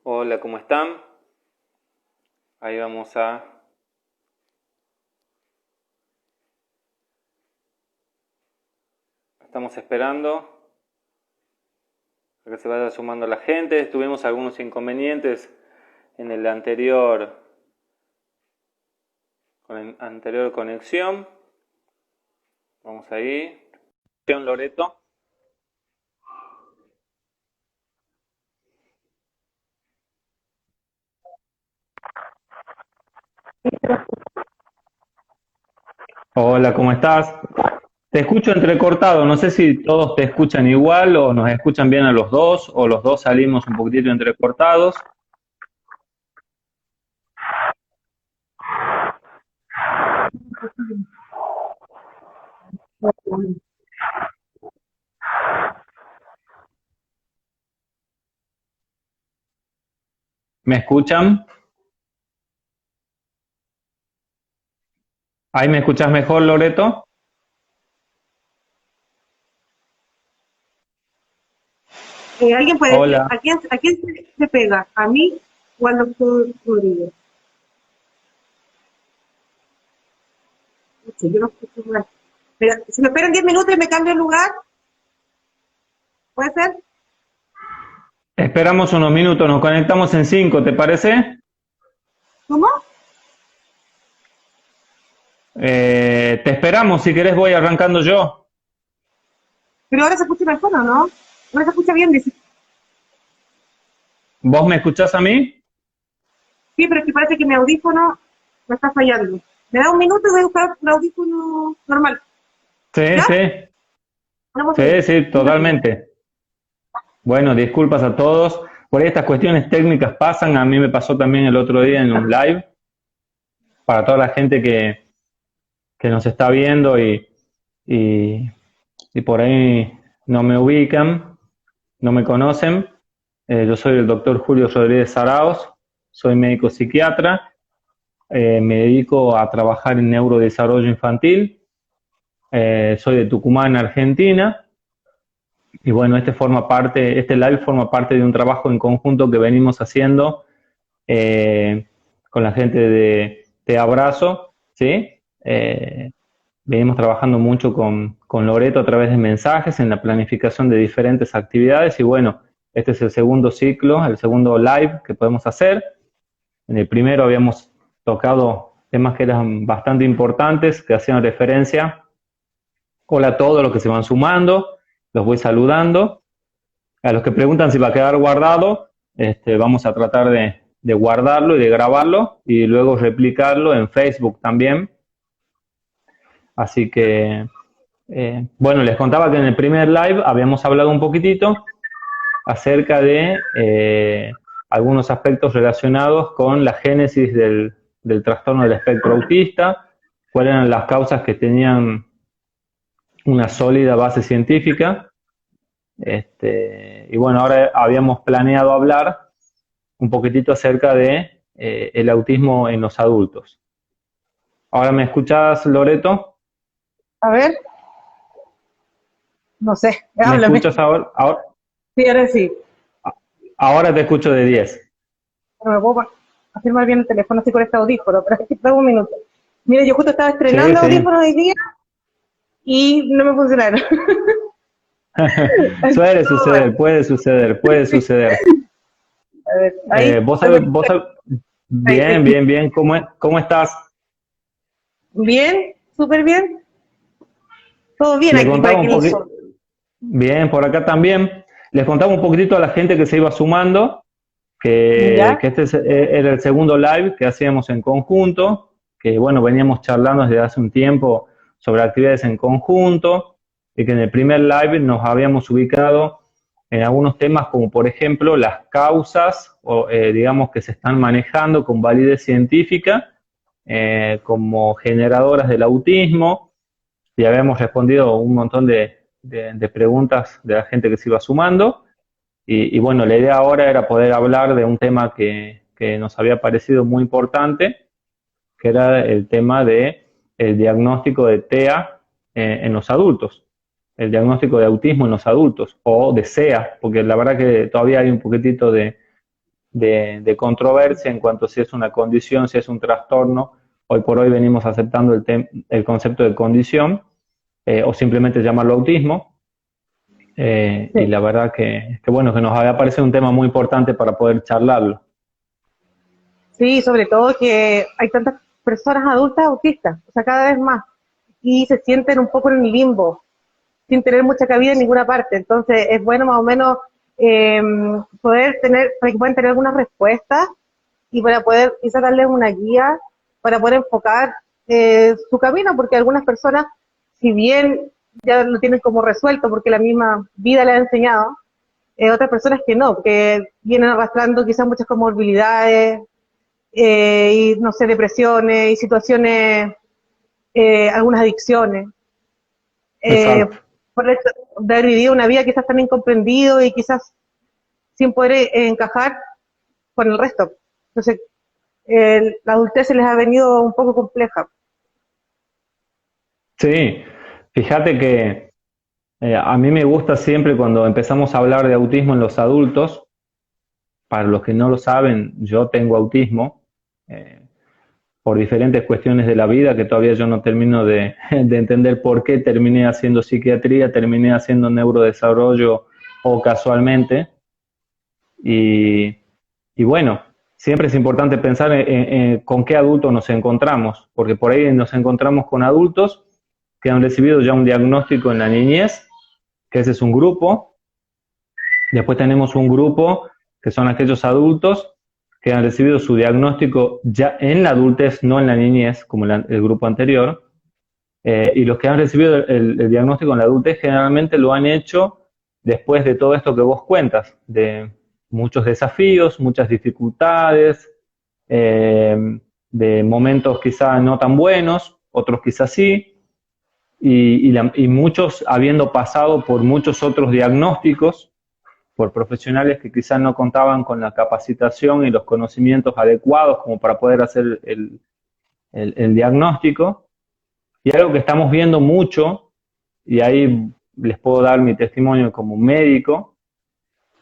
Hola, ¿cómo están? Ahí vamos a... Estamos esperando a que se vaya sumando la gente. Tuvimos algunos inconvenientes en el anterior... con la anterior conexión. Vamos ahí. Loreto. Hola, ¿cómo estás? Te escucho entrecortado, no sé si todos te escuchan igual o nos escuchan bien a los dos o los dos salimos un poquitito entrecortados. ¿Me escuchan? ¿Ahí me escuchas mejor, Loreto? Alguien puede decir, Hola. ¿a quién se pega? ¿A mí o al doctor Rodríguez? Sí, yo no escucho mal. Pero si me esperan 10 minutos y me cambio el lugar, ¿puede ser? Esperamos unos minutos, nos conectamos en 5, ¿te parece? ¿Cómo? Te esperamos, si querés voy arrancando yo. Pero ahora se escucha mejor, ¿o no? Ahora se escucha bien, dice. ¿Vos me escuchás a mí? Sí, pero es que parece que mi audífono me está fallando. Me da un minuto y voy a buscar un audífono normal. Sí, ¿Ya? sí, Vamos a ir. sí, sí, Un ratito. totalmente. Bueno, disculpas a todos. Por ahí estas cuestiones técnicas pasan, a mí me pasó también el otro día en un live, para toda la gente que nos está viendo y, y por ahí no me ubican, no me conocen. Yo soy el doctor Julio Rodríguez Zaraos, soy médico psiquiatra, me dedico a trabajar en neurodesarrollo infantil, soy de Tucumán, Argentina, y bueno, este live forma parte de un trabajo en conjunto que venimos haciendo con la gente de Te Abrazo, ¿sí? Venimos trabajando mucho con Loreto a través de mensajes en la planificación de diferentes actividades y bueno, este es el segundo ciclo, el segundo live que podemos hacer. En el primero habíamos tocado temas que eran bastante importantes, que hacían referencia. Hola a todos los que se van sumando, los voy saludando. A los que preguntan si va a quedar guardado, vamos a tratar de guardarlo y de grabarlo y luego replicarlo en Facebook también. Así que, bueno, les contaba que en el primer live habíamos hablado un poquitito acerca de algunos aspectos relacionados con la génesis del trastorno del espectro autista, cuáles eran las causas que tenían una sólida base científica. Y bueno, ahora habíamos planeado hablar un poquitito acerca de el autismo en los adultos. ¿Ahora me escuchás, Loreto? A ver, no sé, ¿Me háblame. escuchas ahora? Sí, ahora sí. Ahora te escucho de 10. No me puedo afirmar bien el teléfono así con este audífono, pero es que dame un minuto. Mira, yo justo estaba Sí, estrenando sí. audífonos hoy día y no me funcionaron. Suele Todo mal. suceder, puede suceder, puede suceder. A ver, ahí, Bien, bien, bien, ¿cómo estás? bien, súper bien. Todo bien Le aquí para contaba un que el poquito, sol. bien, por acá también. Les contaba un poquitito a la gente que se iba sumando, que ¿Ya? era el segundo live que hacíamos en conjunto, que bueno, veníamos charlando desde hace un tiempo sobre actividades en conjunto, y que en el primer live nos habíamos ubicado en algunos temas como por ejemplo las causas, o digamos que se están manejando con validez científica, como generadoras del autismo, y habíamos respondido un montón de preguntas de la gente que se iba sumando. Y bueno, la idea ahora era poder hablar de un tema que nos había parecido muy importante, que era el tema de el diagnóstico de TEA en los adultos, el diagnóstico de autismo en los adultos, o de SEA, porque la verdad que todavía hay un poquitito de controversia en cuanto a si es una condición, si es un trastorno. Hoy por hoy venimos aceptando el concepto de condición, o simplemente llamarlo autismo. Sí. Y la verdad que bueno, que nos había parecido un tema muy importante para poder charlarlo. Sí, sobre todo que hay tantas personas adultas autistas, o sea, cada vez más, y se sienten un poco en un limbo, sin tener mucha cabida en ninguna parte. Entonces, es bueno más o menos poder tener, para que puedan tener algunas respuestas y para poder quizás darles una guía para poder enfocar su camino, porque algunas personas, si bien ya lo tienen como resuelto porque la misma vida les ha enseñado, otras personas que no, que vienen arrastrando quizás muchas comorbilidades, y no sé, depresiones y situaciones, algunas adicciones, eh, Exacto. por el hecho de haber vivido una vida quizás tan incomprendido y quizás sin poder encajar con el resto. Entonces, la adultez se les ha venido un poco compleja. Sí, fíjate que a mí me gusta siempre cuando empezamos a hablar de autismo en los adultos. Para los que no lo saben, yo tengo autismo eh, por diferentes cuestiones de la vida que todavía yo no termino de entender por qué terminé haciendo psiquiatría, terminé haciendo neurodesarrollo o casualmente. Y, y bueno, siempre es importante pensar con qué adultos nos encontramos, porque por ahí nos encontramos con adultos que han recibido ya un diagnóstico en la niñez, que ese es un grupo. Después tenemos un grupo que son aquellos adultos que han recibido su diagnóstico ya en la adultez, no en la niñez, como el grupo anterior. Y los que han recibido el diagnóstico en la adultez generalmente lo han hecho después de todo esto que vos cuentas, de muchos desafíos, muchas dificultades, de momentos quizá no tan buenos, otros quizá sí, y muchos habiendo pasado por muchos otros diagnósticos, por profesionales que quizás no contaban con la capacitación y los conocimientos adecuados como para poder hacer el diagnóstico. Y algo que estamos viendo mucho, y ahí les puedo dar mi testimonio como médico,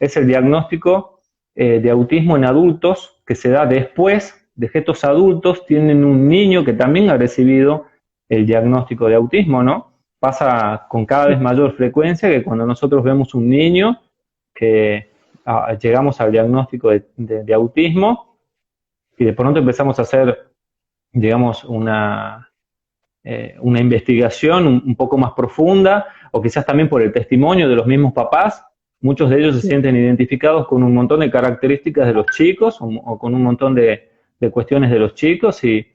es el diagnóstico de autismo en adultos que se da después de que estos adultos tienen un niño que también ha recibido el diagnóstico de autismo, ¿no? Pasa con cada vez mayor frecuencia que cuando nosotros vemos un niño que llegamos al diagnóstico de autismo y de pronto empezamos a hacer, digamos, una investigación un poco más profunda, o quizás también por el testimonio de los mismos papás. Muchos de ellos se sienten identificados con un montón de características de los chicos o con un montón de cuestiones de los chicos y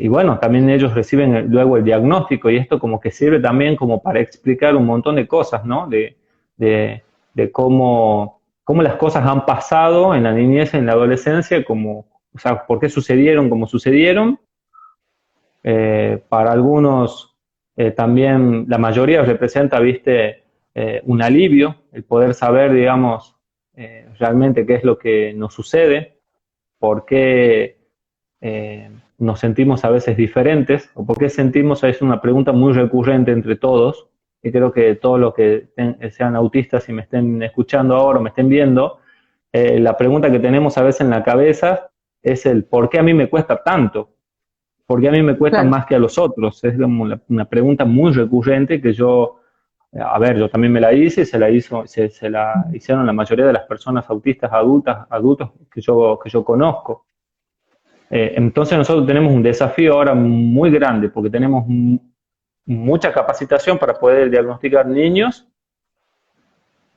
bueno, también ellos reciben luego el diagnóstico y esto como que sirve también como para explicar un montón de cosas, ¿no? De cómo las cosas han pasado en la niñez, en la adolescencia, como, o sea, por qué sucedieron como sucedieron. Para algunos también, la mayoría representa, viste, un alivio, el poder saber, digamos, realmente qué es lo que nos sucede, por qué nos sentimos a veces diferentes, o por qué sentimos, es una pregunta muy recurrente entre todos, y creo que todos los que sean autistas y me estén escuchando ahora o me estén viendo, la pregunta que tenemos a veces en la cabeza es el ¿por qué a mí me cuesta tanto? ¿Por qué a mí me cuesta Claro. más que a los otros? Es como una pregunta muy recurrente que yo, a ver, yo también me la hice y se la hicieron la mayoría de las personas autistas adultos que yo conozco. Entonces nosotros tenemos un desafío ahora muy grande porque tenemos mucha capacitación para poder diagnosticar niños,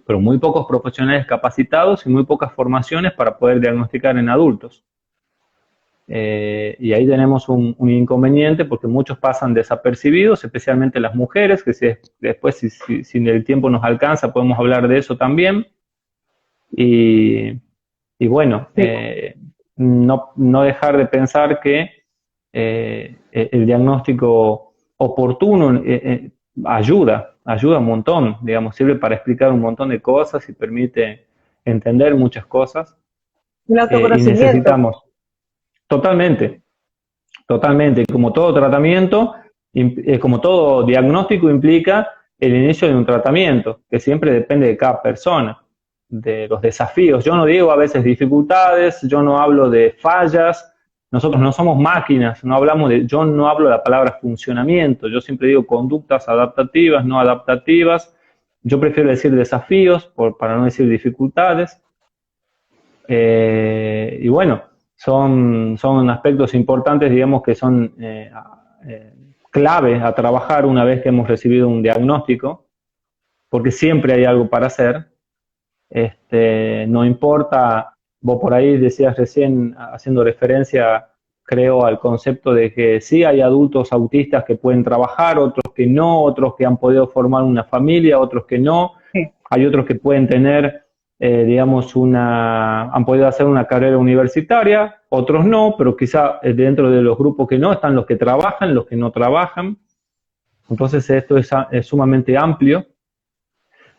pero muy pocos profesionales capacitados y muy pocas formaciones para poder diagnosticar en adultos. Y ahí tenemos un inconveniente porque muchos pasan desapercibidos, especialmente las mujeres, que después si el tiempo nos alcanza podemos hablar de eso también. Y, y bueno, Sí. no dejar de pensar que el diagnóstico oportuno ayuda un montón, digamos, sirve para explicar un montón de cosas y permite entender muchas cosas. El Y autoconocimiento. necesitamos, totalmente, totalmente, como todo tratamiento, como todo diagnóstico implica el inicio de un tratamiento, que siempre depende de cada persona. de los desafíos. Yo no digo a veces dificultades, yo no hablo de fallas, nosotros no somos máquinas, yo no hablo de la palabra funcionamiento, yo siempre digo conductas adaptativas, no adaptativas, yo prefiero decir desafíos para no decir dificultades. Y bueno, son aspectos importantes, digamos, que son clave a trabajar una vez que hemos recibido un diagnóstico, porque siempre hay algo para hacer. No importa, vos por ahí decías recién, haciendo referencia, creo, al concepto de que sí hay adultos autistas que pueden trabajar, otros que no, otros que han podido formar una familia, otros que no. Sí. Hay otros que pueden tener, digamos, han podido hacer una carrera universitaria, otros no, pero quizá dentro de los grupos que no están los que trabajan, los que no trabajan. Entonces esto es sumamente amplio.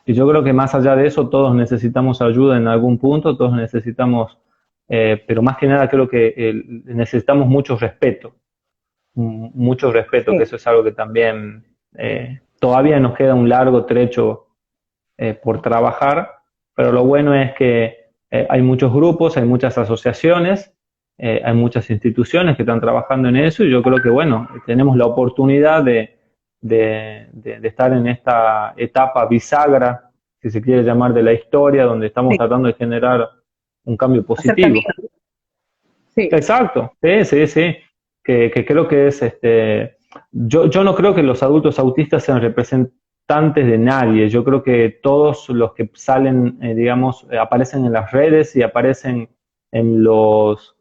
Y yo creo que más allá de eso, todos necesitamos ayuda en algún punto, todos necesitamos, pero más que nada creo que necesitamos mucho respeto, Sí. que eso es algo que también todavía nos queda un largo trecho por trabajar, pero lo bueno es que hay muchos grupos, hay muchas asociaciones, hay muchas instituciones que están trabajando en eso, y yo creo que, bueno, tenemos la oportunidad de estar en esta etapa bisagra, si se quiere llamar, de la historia, donde estamos Sí. tratando de generar un cambio Hacer positivo. camino. Sí. Exacto, sí, que creo que es, yo no creo que los adultos autistas sean representantes de nadie, yo creo que todos los que salen, digamos, aparecen en las redes y aparecen en los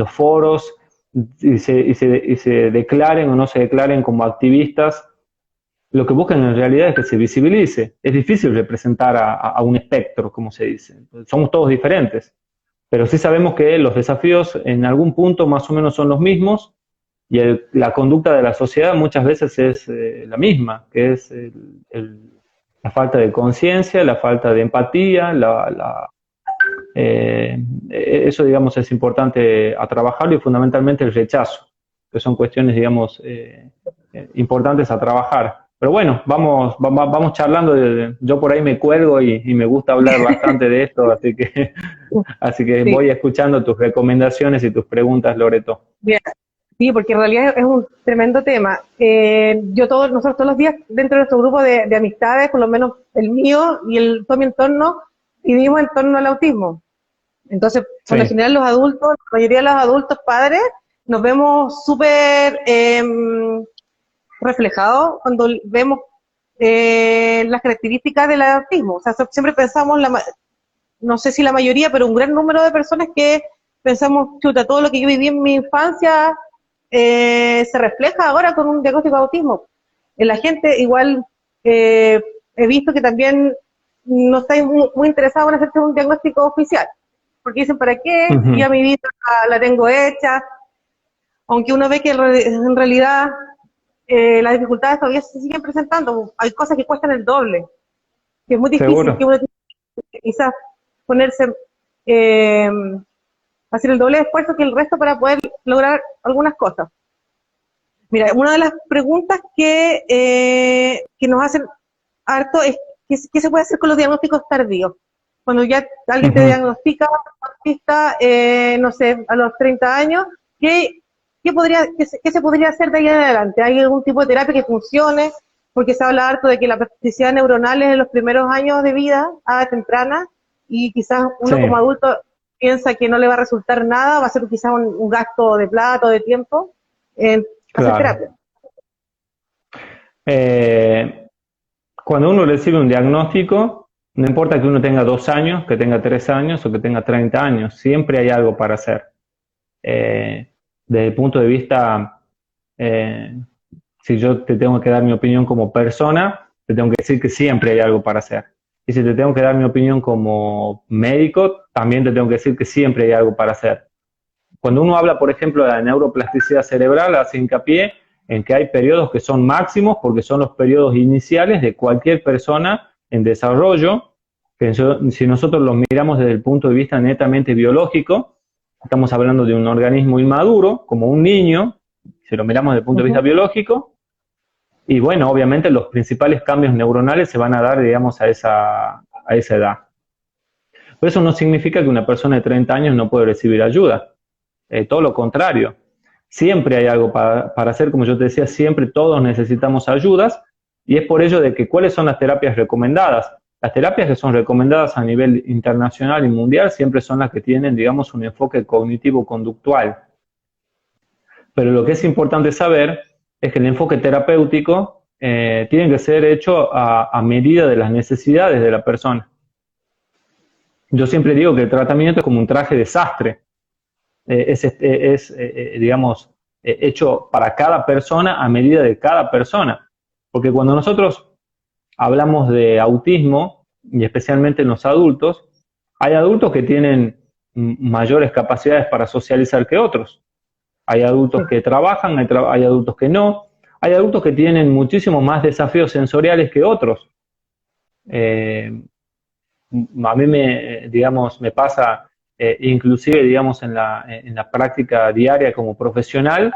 foros, y se declaren o no se declaren como activistas, lo que buscan en realidad es que se visibilice. Es difícil representar a un espectro, como se dice. Somos todos diferentes, pero sí sabemos que los desafíos en algún punto más o menos son los mismos, y la conducta de la sociedad muchas veces es la misma, que es la falta de conciencia, la falta de empatía, eso, digamos, es importante a trabajarlo, y fundamentalmente el rechazo, que son cuestiones, digamos, importantes a trabajar. Pero bueno, vamos charlando. Yo por ahí me cuelgo y me gusta hablar bastante de esto, así que Sí. voy escuchando tus recomendaciones y tus preguntas, Loreto. Bien. Sí, porque en realidad es un tremendo tema. Nosotros todos los días dentro de nuestro grupo de amistades, por lo menos el mío y todo mi entorno, vivimos en torno al autismo. Entonces, por lo Sí. general los adultos, la mayoría de los adultos padres, nos vemos súper reflejados cuando vemos las características del autismo. O sea, siempre pensamos, no sé si la mayoría, pero un gran número de personas que pensamos, chuta, todo lo que yo viví en mi infancia se refleja ahora con un diagnóstico de autismo. La gente igual he visto que también no estáis muy interesados en hacerse un diagnóstico oficial, porque dicen, ¿para qué? Uh-huh. Ya mi vida la tengo hecha, aunque uno ve que en realidad las dificultades todavía se siguen presentando, hay cosas que cuestan el doble, que es muy difícil, Seguro. que uno tiene que quizás ponerse, hacer el doble de esfuerzo que el resto para poder lograr algunas cosas. Mira, una de las preguntas que nos hacen harto es ¿qué se puede hacer con los diagnósticos tardíos? Cuando ya alguien te diagnostica autista, no sé, a los 30 años, ¿qué se podría hacer de ahí en adelante? ¿Hay algún tipo de terapia que funcione? Porque se habla harto de que la plasticidad neuronal es en los primeros años de vida, a temprana, y quizás uno como adulto piensa que no le va a resultar nada, va a ser quizás un gasto de plata o de tiempo en hacer terapia. Cuando uno recibe un diagnóstico, no importa que uno tenga 2 años, que tenga 3 años o que tenga 30 años, siempre hay algo para hacer. Desde el punto de vista, si yo te tengo que dar mi opinión como persona, te tengo que decir que siempre hay algo para hacer. Y si te tengo que dar mi opinión como médico, también te tengo que decir que siempre hay algo para hacer. Cuando uno habla, por ejemplo, de la neuroplasticidad cerebral, hace hincapié en que hay periodos que son máximos, porque son los periodos iniciales de cualquier persona en desarrollo, que si nosotros los miramos desde el punto de vista netamente biológico, estamos hablando de un organismo inmaduro, como un niño, si lo miramos desde el punto de vista biológico, y bueno, obviamente los principales cambios neuronales se van a dar, digamos, a esa edad. Pero eso no significa que una persona de 30 años no puede recibir ayuda. Todo lo contrario. Siempre hay algo para hacer, como yo te decía, siempre todos necesitamos ayudas, y es por ello de que ¿cuáles son las terapias recomendadas? Las terapias que son recomendadas a nivel internacional y mundial siempre son las que tienen, digamos, un enfoque cognitivo-conductual. Pero lo que es importante saber es que el enfoque terapéutico tiene que ser hecho a medida de las necesidades de la persona. Yo siempre digo que el tratamiento es como un traje de sastre. Digamos, hecho para cada persona a medida de cada persona. Porque cuando nosotros hablamos de autismo, y especialmente en los adultos, hay adultos que tienen mayores capacidades para socializar que otros. Hay adultos que trabajan, hay adultos que no. Hay adultos que tienen muchísimos más desafíos sensoriales que otros. A mí me pasa, inclusive, digamos, en la práctica diaria como profesional,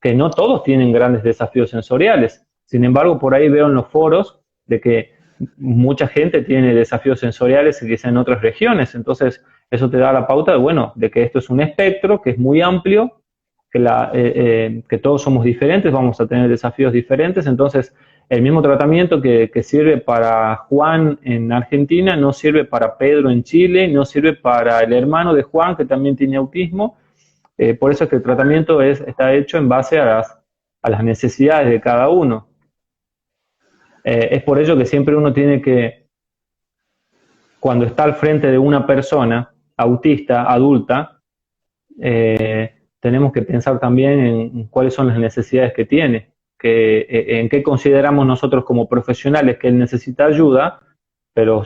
que no todos tienen grandes desafíos sensoriales. Sin embargo, por ahí veo en los foros de que mucha gente tiene desafíos sensoriales y quizá en otras regiones. Entonces, eso te da la pauta de, bueno, de que esto es un espectro que es muy amplio, que todos somos diferentes, vamos a tener desafíos diferentes. Entonces, el mismo tratamiento que sirve para Juan en Argentina no sirve para Pedro en Chile, no sirve para el hermano de Juan que también tiene autismo. Por eso es que el tratamiento está hecho en base a las necesidades de cada uno. Es por ello que siempre uno tiene que, cuando está al frente de una persona autista, adulta, tenemos que pensar también en cuáles son las necesidades que tiene, en qué consideramos nosotros como profesionales que él necesita ayuda, pero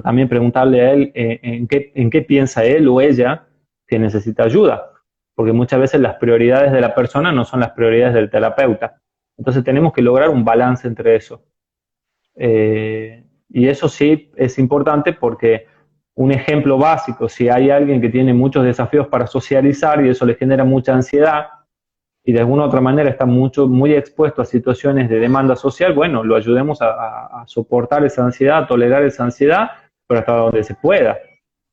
también preguntarle a él en qué piensa él o ella que necesita ayuda, porque muchas veces las prioridades de la persona no son las prioridades del terapeuta. Entonces tenemos que lograr un balance entre eso. Y eso sí es importante porque un ejemplo básico, si hay alguien que tiene muchos desafíos para socializar y eso le genera mucha ansiedad y de alguna u otra manera está muy expuesto a situaciones de demanda social, bueno, lo ayudemos a soportar esa ansiedad, a tolerar esa ansiedad, pero hasta donde se pueda,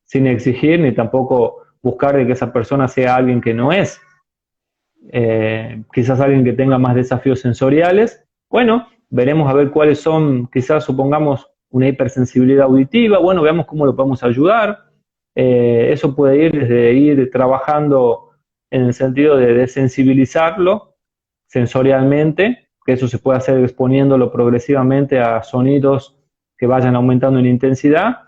sin exigir ni tampoco buscar de que esa persona sea alguien que no es. Quizás alguien que tenga más desafíos sensoriales, bueno, veremos a ver cuáles son, quizás supongamos una hipersensibilidad auditiva, bueno, veamos cómo lo podemos ayudar. Eso puede ir desde ir trabajando en el sentido de desensibilizarlo sensorialmente, que eso se puede hacer exponiéndolo progresivamente a sonidos que vayan aumentando en intensidad,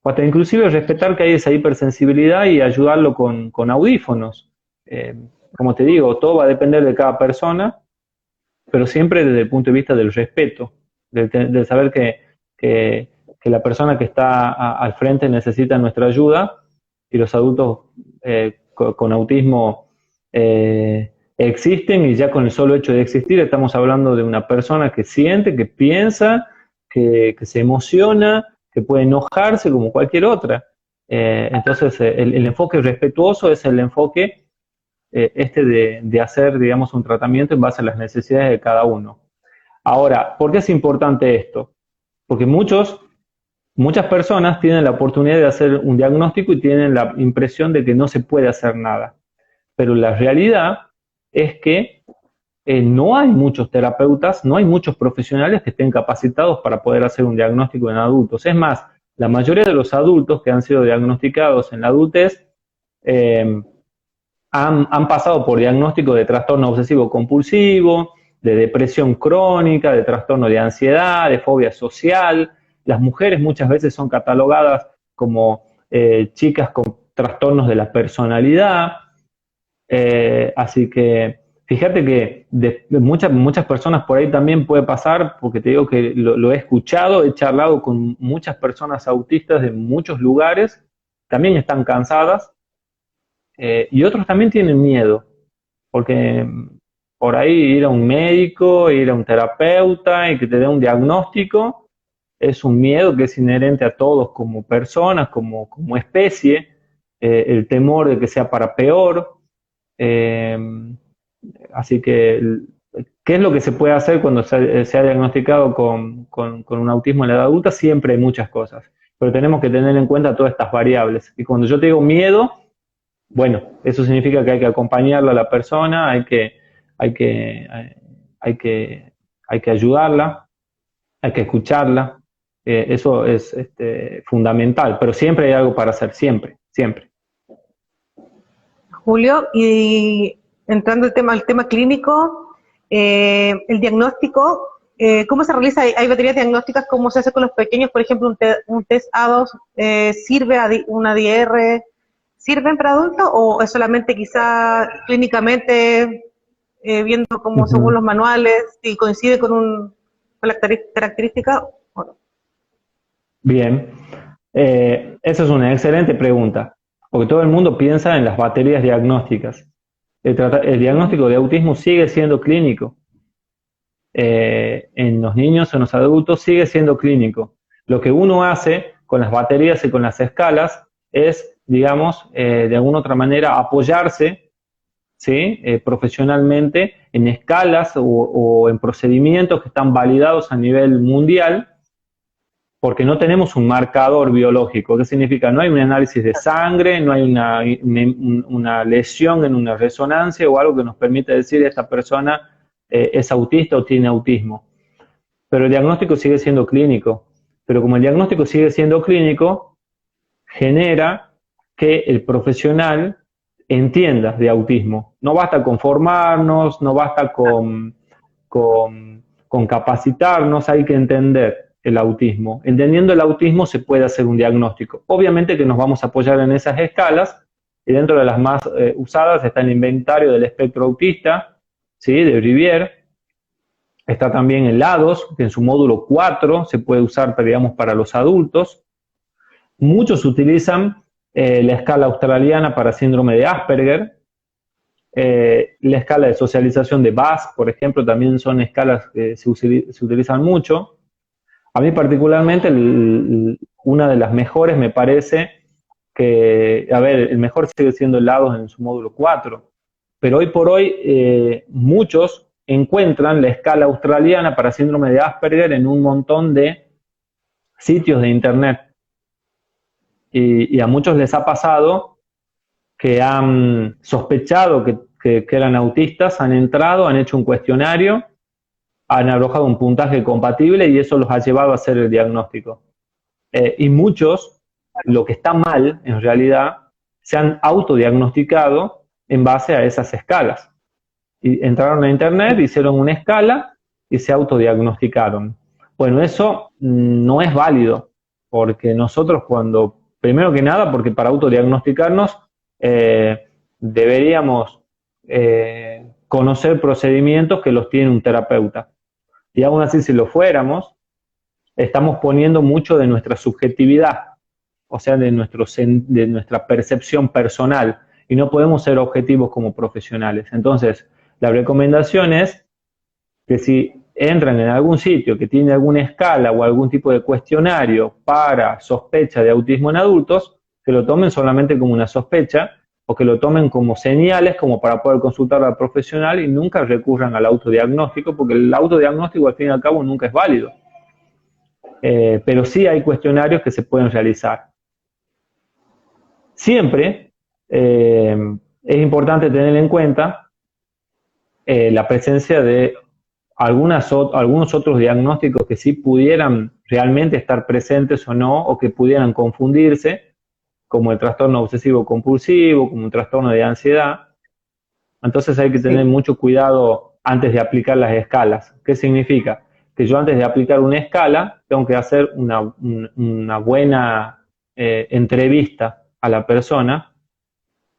o hasta inclusive respetar que hay esa hipersensibilidad y ayudarlo con audífonos. Como te digo, todo va a depender de cada persona, pero siempre desde el punto de vista del respeto, del saber que la persona que está al frente necesita nuestra ayuda y los adultos con autismo existen, y ya con el solo hecho de existir estamos hablando de una persona que siente, que piensa, que se emociona, que puede enojarse como cualquier otra. Entonces el enfoque respetuoso es el enfoque de hacer, digamos, un tratamiento en base a las necesidades de cada uno. Ahora, ¿por qué es importante esto? Porque muchas personas tienen la oportunidad de hacer un diagnóstico y tienen la impresión de que no se puede hacer nada. Pero la realidad es que no hay muchos terapeutas, no hay muchos profesionales que estén capacitados para poder hacer un diagnóstico en adultos. Es más, la mayoría de los adultos que han sido diagnosticados en la adultez han pasado por diagnóstico de trastorno obsesivo compulsivo, de depresión crónica, de trastorno de ansiedad, de fobia social. Las mujeres muchas veces son catalogadas como chicas con trastornos de la personalidad. Así que fíjate que de muchas personas por ahí también puede pasar, porque te digo que lo he escuchado, he charlado con muchas personas autistas de muchos lugares, también están cansadas, y otros también tienen miedo, porque por ahí ir a un médico, ir a un terapeuta y que te dé un diagnóstico, es un miedo que es inherente a todos como personas, como especie, el temor de que sea para peor. Eh, Así que, ¿qué es lo que se puede hacer cuando se ha diagnosticado con un autismo en la edad adulta? Siempre hay muchas cosas. pero tenemos que tener en cuenta todas estas variables. Y cuando yo te digo miedo, bueno, eso significa que hay que acompañarla a la persona, hay que, hay que, hay que ayudarla, hay que escucharla. Eso es fundamental, pero siempre hay algo para hacer, siempre, siempre. Julio, y entrando al tema clínico, el diagnóstico, ¿cómo se realiza? ¿Hay baterías diagnósticas? ¿Cómo se hace con los pequeños? Por ejemplo, un test A2, ¿sirve una DR? ¿Sirven para adultos o es solamente quizá clínicamente viendo como según los manuales, si coincide con la característica o no? Bien, esa es una excelente pregunta, porque todo el mundo piensa en las baterías diagnósticas. El diagnóstico de autismo sigue siendo clínico. En los niños, en los adultos, sigue siendo clínico. Lo que uno hace con las baterías y con las escalas es, digamos, de alguna otra manera apoyarse, ¿sí? Profesionalmente en escalas o en procedimientos que están validados a nivel mundial, porque no tenemos un marcador biológico. ¿Qué significa? No hay un análisis de sangre, no hay una lesión en una resonancia o algo que nos permita decir esta persona es autista o tiene autismo. Pero el diagnóstico sigue siendo clínico. Pero como el diagnóstico sigue siendo clínico, genera que el profesional entienda de autismo. No basta con formarnos, no basta con capacitarnos, hay que entender el autismo. Entendiendo el autismo se puede hacer un diagnóstico. Obviamente que nos vamos a apoyar en esas escalas, y dentro de las más usadas está el inventario del espectro autista, ¿sí? De Brivier. Está también el LADOS, que en su módulo 4 se puede usar, digamos, para los adultos. Muchos utilizan la escala australiana para síndrome de Asperger. La escala de socialización de Bass, por ejemplo, también son escalas que se utilizan mucho. A mí particularmente, una de las mejores me parece que, a ver, el mejor sigue siendo el LADOS en su módulo 4, pero hoy por hoy muchos encuentran la escala australiana para síndrome de Asperger en un montón de sitios de internet. Y a muchos les ha pasado que han sospechado que eran autistas, han entrado, han hecho un cuestionario, han arrojado un puntaje compatible y eso los ha llevado a hacer el diagnóstico. Y muchos, lo que está mal en realidad, se han autodiagnosticado en base a esas escalas. Y entraron a internet, hicieron una escala y se autodiagnosticaron. Bueno, eso no es válido, porque nosotros primero que nada, porque para autodiagnosticarnos deberíamos conocer procedimientos que los tiene un terapeuta. Y aún así, si lo fuéramos, estamos poniendo mucho de nuestra subjetividad, o sea, de nuestra percepción personal, y no podemos ser objetivos como profesionales. Entonces, la recomendación es que si entran en algún sitio que tiene alguna escala o algún tipo de cuestionario para sospecha de autismo en adultos, que lo tomen solamente como una sospecha o que lo tomen como señales como para poder consultar al profesional y nunca recurran al autodiagnóstico, porque el autodiagnóstico al fin y al cabo nunca es válido. Pero sí hay cuestionarios que se pueden realizar. Siempre es importante tener en cuenta la presencia de algunos otros diagnósticos que sí pudieran realmente estar presentes o no, o que pudieran confundirse, como el trastorno obsesivo compulsivo, como un trastorno de ansiedad. Entonces hay que tener mucho cuidado antes de aplicar las escalas. ¿Qué significa? Que yo antes de aplicar una escala tengo que hacer una buena entrevista a la persona,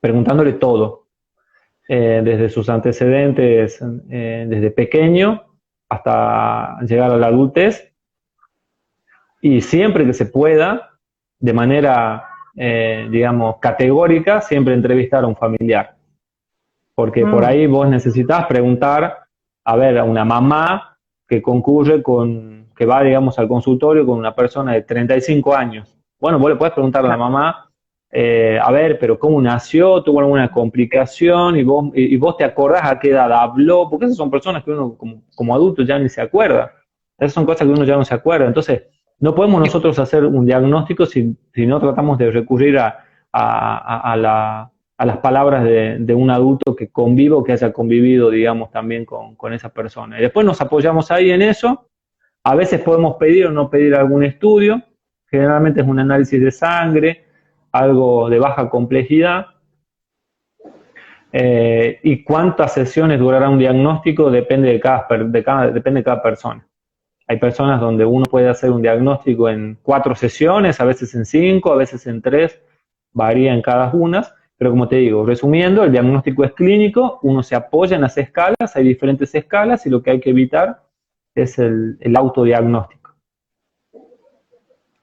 preguntándole todo, desde sus antecedentes, desde pequeño hasta llegar a la adultez, y siempre que se pueda, de manera, digamos, categórica, siempre entrevistar a un familiar. Porque por ahí vos necesitas preguntar, a ver, a una mamá que concurre que va, digamos, al consultorio con una persona de 35 años. Bueno, vos le podés preguntar a la mamá, a ver, pero ¿cómo nació? ¿Tuvo alguna complicación? Y vos te acordás a qué edad habló, porque esas son personas que uno como adulto ya ni se acuerda. Esas son cosas que uno ya no se acuerda. Entonces, No podemos nosotros hacer un diagnóstico si no tratamos de recurrir a las palabras de un adulto que conviva o que haya convivido, digamos, también con esa persona. Y después nos apoyamos ahí en eso. A veces podemos pedir o no pedir algún estudio. Generalmente es un análisis de sangre, algo de baja complejidad. Y cuántas sesiones durará un diagnóstico depende de cada persona. Hay personas donde uno puede hacer un diagnóstico en 4 sesiones, a veces en 5, a veces en 3, varía en cada una, pero como te digo, resumiendo, el diagnóstico es clínico, uno se apoya en las escalas, hay diferentes escalas y lo que hay que evitar es el autodiagnóstico.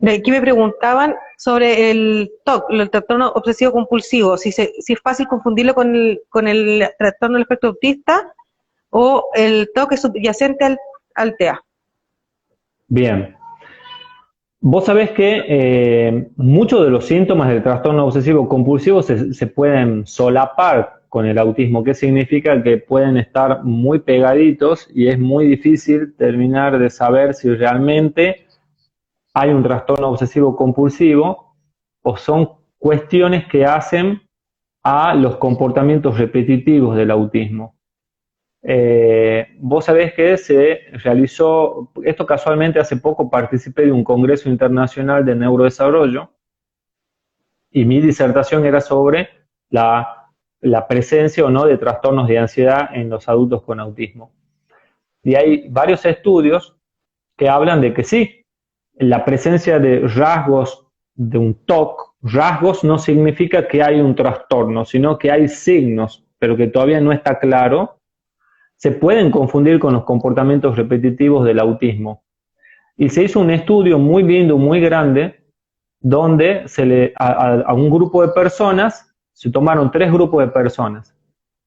Aquí me preguntaban sobre el TOC, el trastorno obsesivo compulsivo, si es fácil confundirlo con el trastorno del espectro autista o el TOC es subyacente al TEA. Bien. Vos sabés que muchos de los síntomas del trastorno obsesivo compulsivo se pueden solapar con el autismo, que significa que pueden estar muy pegaditos y es muy difícil terminar de saber si realmente hay un trastorno obsesivo compulsivo o son cuestiones que hacen a los comportamientos repetitivos del autismo. Vos sabés que se realizó, esto casualmente hace poco participé de un congreso internacional de neurodesarrollo y mi disertación era sobre la presencia o no de trastornos de ansiedad en los adultos con autismo. Y hay varios estudios que hablan de que sí, la presencia de rasgos de un TOC, rasgos no significa que hay un trastorno, sino que hay signos, pero que todavía no está claro, se pueden confundir con los comportamientos repetitivos del autismo. Y se hizo un estudio muy lindo, muy grande, donde a un grupo de personas, se tomaron 3 grupos de personas.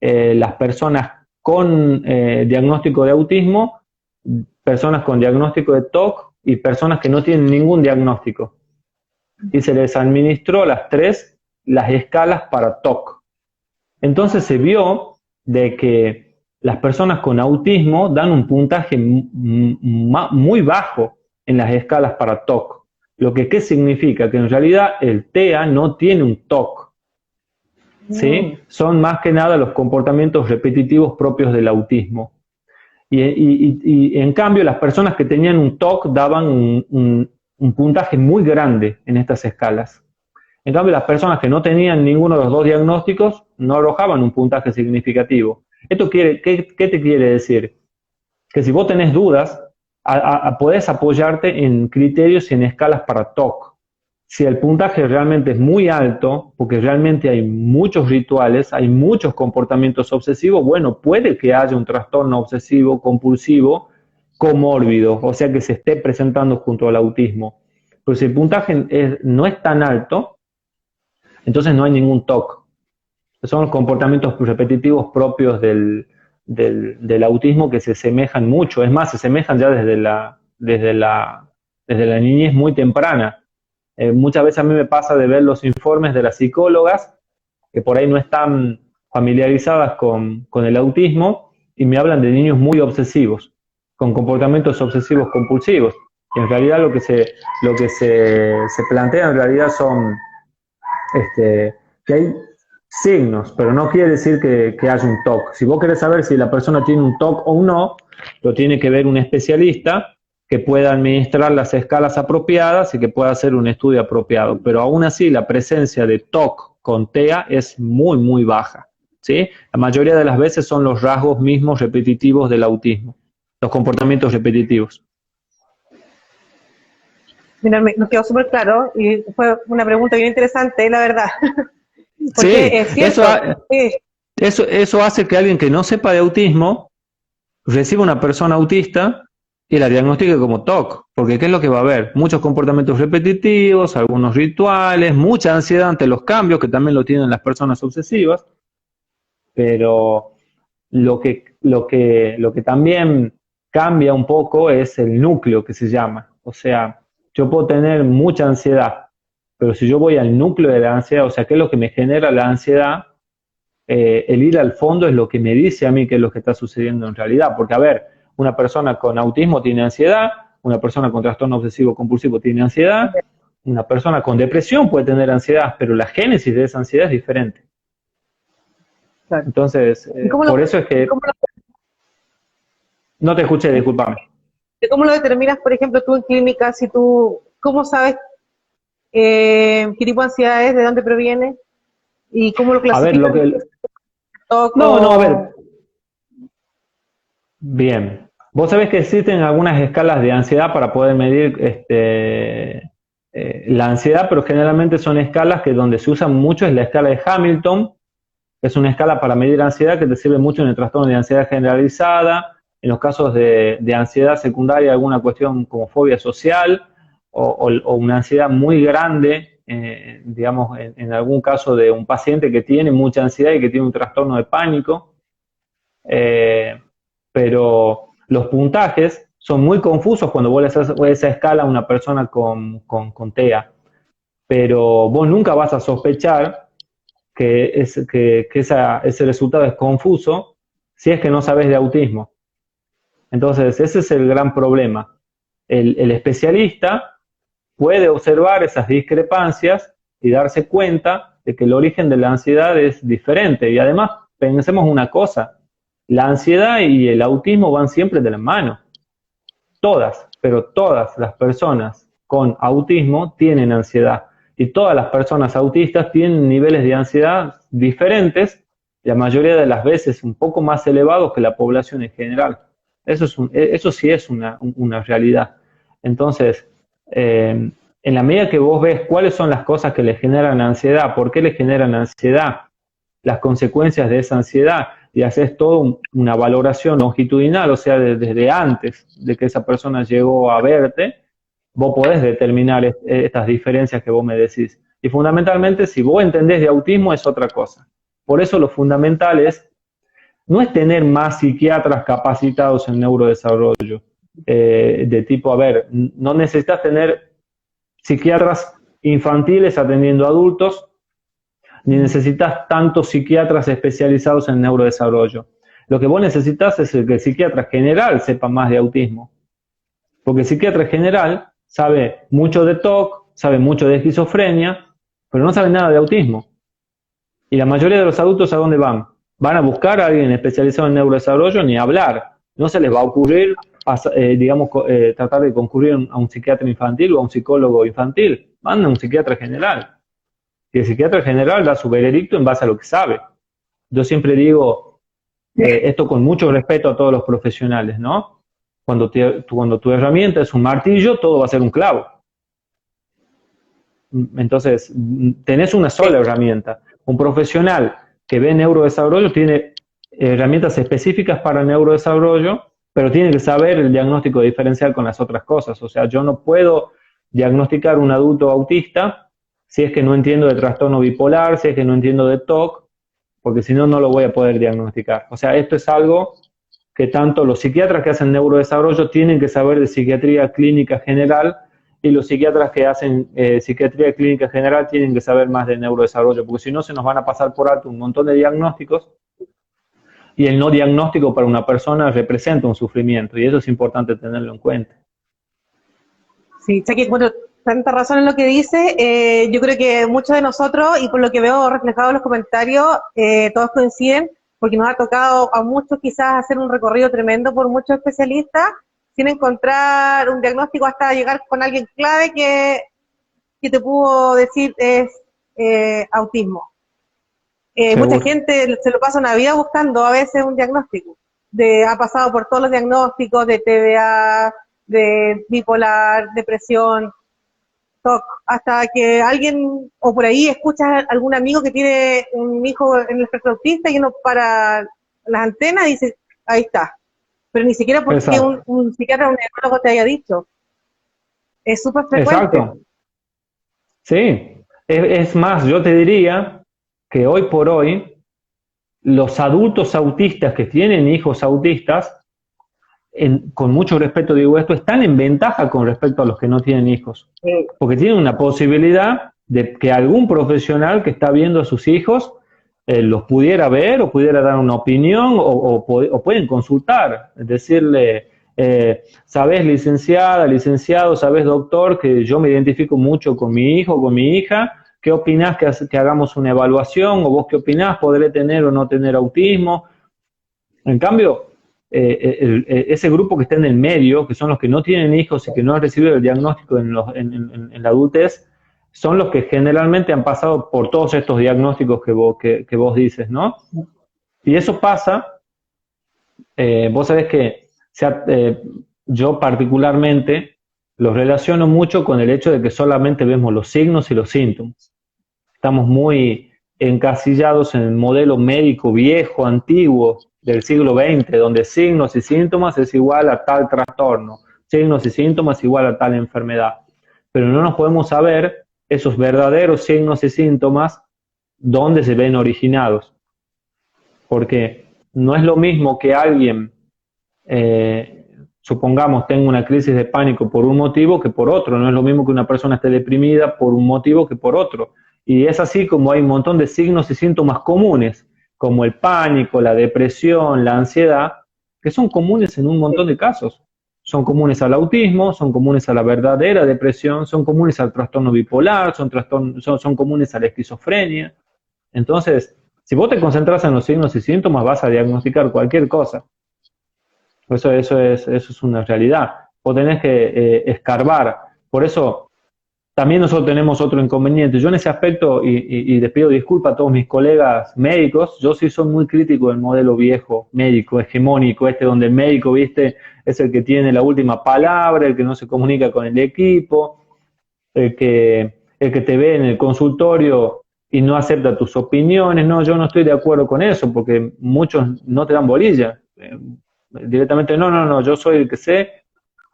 Las personas con diagnóstico de autismo, personas con diagnóstico de TOC y personas que no tienen ningún diagnóstico. Y se les administró las escalas para TOC. Entonces se vio de que las personas con autismo dan un puntaje muy bajo en las escalas para TOC. ¿Qué significa? Que en realidad el TEA no tiene un TOC. ¿Sí? Son más que nada los comportamientos repetitivos propios del autismo. Y en cambio las personas que tenían un TOC daban un puntaje muy grande en estas escalas. En cambio las personas que no tenían ninguno de los 2 diagnósticos no arrojaban un puntaje significativo. ¿Qué te quiere decir? Que si vos tenés dudas, podés apoyarte en criterios y en escalas para TOC. Si el puntaje realmente es muy alto, porque realmente hay muchos rituales, hay muchos comportamientos obsesivos, bueno, puede que haya un trastorno obsesivo compulsivo comórbido, o sea que se esté presentando junto al autismo. Pero si el puntaje no es tan alto, entonces no hay ningún TOC. Son los comportamientos repetitivos propios del autismo que se semejan mucho, es más, se semejan ya desde la niñez muy temprana. Muchas veces a mí me pasa de ver los informes de las psicólogas que por ahí no están familiarizadas con el autismo y me hablan de niños muy obsesivos, con comportamientos obsesivos compulsivos. Y en realidad lo que se plantea en realidad son que hay signos, pero no quiere decir que haya un TOC. Si vos querés saber si la persona tiene un TOC o no, lo tiene que ver un especialista que pueda administrar las escalas apropiadas y que pueda hacer un estudio apropiado. Pero aún así la presencia de TOC con TEA es muy, muy baja, ¿sí? La mayoría de las veces son los rasgos mismos repetitivos del autismo, los comportamientos repetitivos. Mira, nos quedó súper claro y fue una pregunta bien interesante, la verdad. Porque sí, eso hace que alguien que no sepa de autismo reciba una persona autista y la diagnostique como TOC, porque ¿qué es lo que va a haber? Muchos comportamientos repetitivos, algunos rituales, mucha ansiedad ante los cambios, que también lo tienen las personas obsesivas, pero lo que también cambia un poco es el núcleo que se llama. O sea, yo puedo tener mucha ansiedad, pero si yo voy al núcleo de la ansiedad, o sea, ¿qué es lo que me genera la ansiedad? El ir al fondo es lo que me dice a mí qué es lo que está sucediendo en realidad, porque a ver, una persona con autismo tiene ansiedad, una persona con trastorno obsesivo compulsivo tiene ansiedad, una persona con depresión puede tener ansiedad, pero la génesis de esa ansiedad es diferente. Claro. Entonces, por eso es que... No te escuché, discúlpame. ¿Cómo lo determinas, por ejemplo, tú en clínica? Si tú, ¿cómo sabes qué tipo de ansiedad es, de dónde proviene? ¿Y cómo lo clasificas? A ver, lo que... No, a ver. Bien. Vos sabés que existen algunas escalas de ansiedad para poder medir la ansiedad, pero generalmente son escalas que donde se usan mucho es la escala de Hamilton, que es una escala para medir ansiedad que te sirve mucho en el trastorno de ansiedad generalizada, en los casos de ansiedad secundaria, alguna cuestión como fobia social o una ansiedad muy grande, digamos, en algún caso de un paciente que tiene mucha ansiedad y que tiene un trastorno de pánico. Pero los puntajes son muy confusos cuando vos le haces esa escala a una persona con TEA. Pero vos nunca vas a sospechar que ese resultado es confuso si es que no sabes de autismo. Entonces, ese es el gran problema. El especialista puede observar esas discrepancias y darse cuenta de que el origen de la ansiedad es diferente. Y además, pensemos una cosa, la ansiedad y el autismo van siempre de la mano. Todas, pero todas las personas con autismo tienen ansiedad. Y todas las personas autistas tienen niveles de ansiedad diferentes, la mayoría de las veces un poco más elevados que la población en general. Eso sí es una realidad. Entonces, en la medida que vos ves cuáles son las cosas que le generan ansiedad, por qué le generan ansiedad, las consecuencias de esa ansiedad, y haces toda una valoración longitudinal, o sea, desde antes de que esa persona llegó a verte, vos podés determinar estas diferencias que vos me decís. Y fundamentalmente, si vos entendés de autismo, es otra cosa. Por eso lo fundamental no es tener más psiquiatras capacitados en neurodesarrollo, de tipo, a ver, no necesitas tener psiquiatras infantiles atendiendo a adultos, ni necesitas tantos psiquiatras especializados en neurodesarrollo. Lo que vos necesitas es que el psiquiatra general sepa más de autismo. Porque el psiquiatra general sabe mucho de TOC, sabe mucho de esquizofrenia, pero no sabe nada de autismo. Y la mayoría de los adultos, ¿a dónde van? Van a buscar a alguien especializado en neurodesarrollo, ni hablar. No se les va a ocurrir, tratar de concurrir a un psiquiatra infantil o a un psicólogo infantil. Van a un psiquiatra general. Y el psiquiatra general da su veredicto en base a lo que sabe. Yo siempre digo, esto con mucho respeto a todos los profesionales, ¿no? Cuando tu herramienta es un martillo, todo va a ser un clavo. Entonces, tenés una sola herramienta. Un profesional que ve neurodesarrollo tiene herramientas específicas para neurodesarrollo, pero tiene que saber el diagnóstico diferencial con las otras cosas. O sea, yo no puedo diagnosticar un adulto autista si es que no entiendo de trastorno bipolar, si es que no entiendo de TOC, porque si no, no lo voy a poder diagnosticar. O sea, esto es algo que tanto los psiquiatras que hacen neurodesarrollo tienen que saber de psiquiatría clínica general, y los psiquiatras que hacen psiquiatría clínica general tienen que saber más de neurodesarrollo, porque si no se nos van a pasar por alto un montón de diagnósticos, y el no diagnóstico para una persona representa un sufrimiento, y eso es importante tenerlo en cuenta. Sí, Chucky, bueno, tanta razón en lo que dice. Yo creo que muchos de nosotros, y por lo que veo reflejado en los comentarios, todos coinciden, porque nos ha tocado a muchos quizás hacer un recorrido tremendo por muchos especialistas, sin encontrar un diagnóstico hasta llegar con alguien clave que te pudo decir es autismo. Mucha gente se lo pasa una vida buscando a veces un diagnóstico. Ha pasado por todos los diagnósticos de TDA, de bipolar, depresión, TOC, hasta que alguien, o por ahí escuchas a algún amigo que tiene un hijo en el espectro autista y uno para las antenas y dice, ahí está. Pero ni siquiera porque un psiquiatra o un neurólogo te haya dicho. Es súper frecuente. Exacto. Sí, es más, yo te diría que hoy por hoy los adultos autistas que tienen hijos autistas, con mucho respeto digo esto, están en ventaja con respecto a los que no tienen hijos. Sí. Porque tienen una posibilidad de que algún profesional que está viendo a sus hijos los pudiera ver o pudiera dar una opinión o pueden consultar, decirle, sabés, licenciada, licenciado, sabés, doctor, que yo me identifico mucho con mi hijo, con mi hija, ¿qué opinás que hagamos una evaluación? ¿O vos qué opinás? ¿Podré tener o no tener autismo? En cambio, ese grupo que está en el medio, que son los que no tienen hijos y que no han recibido el diagnóstico en la adultez, son los que generalmente han pasado por todos estos diagnósticos que vos dices, ¿no? Y eso pasa, vos sabés que yo particularmente los relaciono mucho con el hecho de que solamente vemos los signos y los síntomas. Estamos muy encasillados en el modelo médico viejo, antiguo, del siglo XX, donde signos y síntomas es igual a tal trastorno, signos y síntomas igual a tal enfermedad. Pero no nos podemos saber esos verdaderos signos y síntomas dónde se ven originados. Porque no es lo mismo que alguien, supongamos, tenga una crisis de pánico por un motivo que por otro. No es lo mismo que una persona esté deprimida por un motivo que por otro. Y es así como hay un montón de signos y síntomas comunes, como el pánico, la depresión, la ansiedad, que son comunes en un montón de casos. Son comunes al autismo, son comunes a la verdadera depresión, son comunes al trastorno bipolar, son comunes a la esquizofrenia. Entonces, si vos te concentras en los signos y síntomas, vas a diagnosticar cualquier cosa. Eso es una realidad. Vos tenés que escarbar. Por eso, también nosotros tenemos otro inconveniente. Yo en ese aspecto, y les pido disculpas a todos mis colegas médicos, yo sí soy muy crítico del modelo viejo, médico, hegemónico, donde el médico, viste, es el que tiene la última palabra, el que no se comunica con el equipo, el que te ve en el consultorio y no acepta tus opiniones. No, yo no estoy de acuerdo con eso, porque muchos no te dan bolilla. Directamente, no, yo soy el que sé.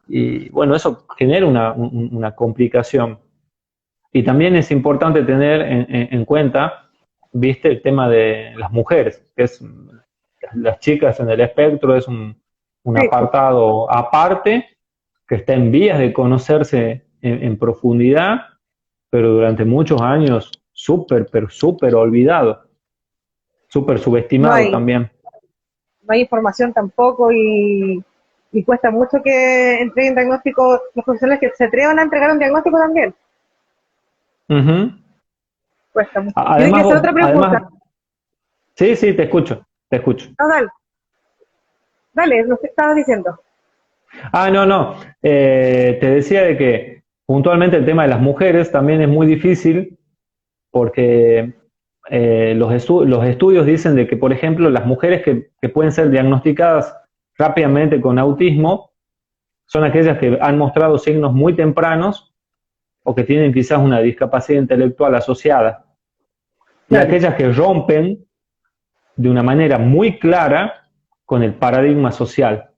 Y bueno, eso genera una complicación. Y también es importante tener en cuenta, viste, el tema de las mujeres, que es las chicas en el espectro, es un apartado aparte, que está en vías de conocerse en profundidad, pero durante muchos años pero súper olvidado, súper subestimado también. No hay información tampoco y cuesta mucho que entreguen diagnósticos, los profesionales que se atrevan a entregar un diagnóstico también. Cuesta mucho. Además, ¿Tienes que hacer otra pregunta? Sí, te escucho. No, dale, lo que estabas diciendo. No. Te decía de que puntualmente el tema de las mujeres también es muy difícil porque los estudios dicen de que, por ejemplo, las mujeres que pueden ser diagnosticadas rápidamente con autismo son aquellas que han mostrado signos muy tempranos o que tienen quizás una discapacidad intelectual asociada. Y aquellas que rompen de una manera muy clara con el paradigma social.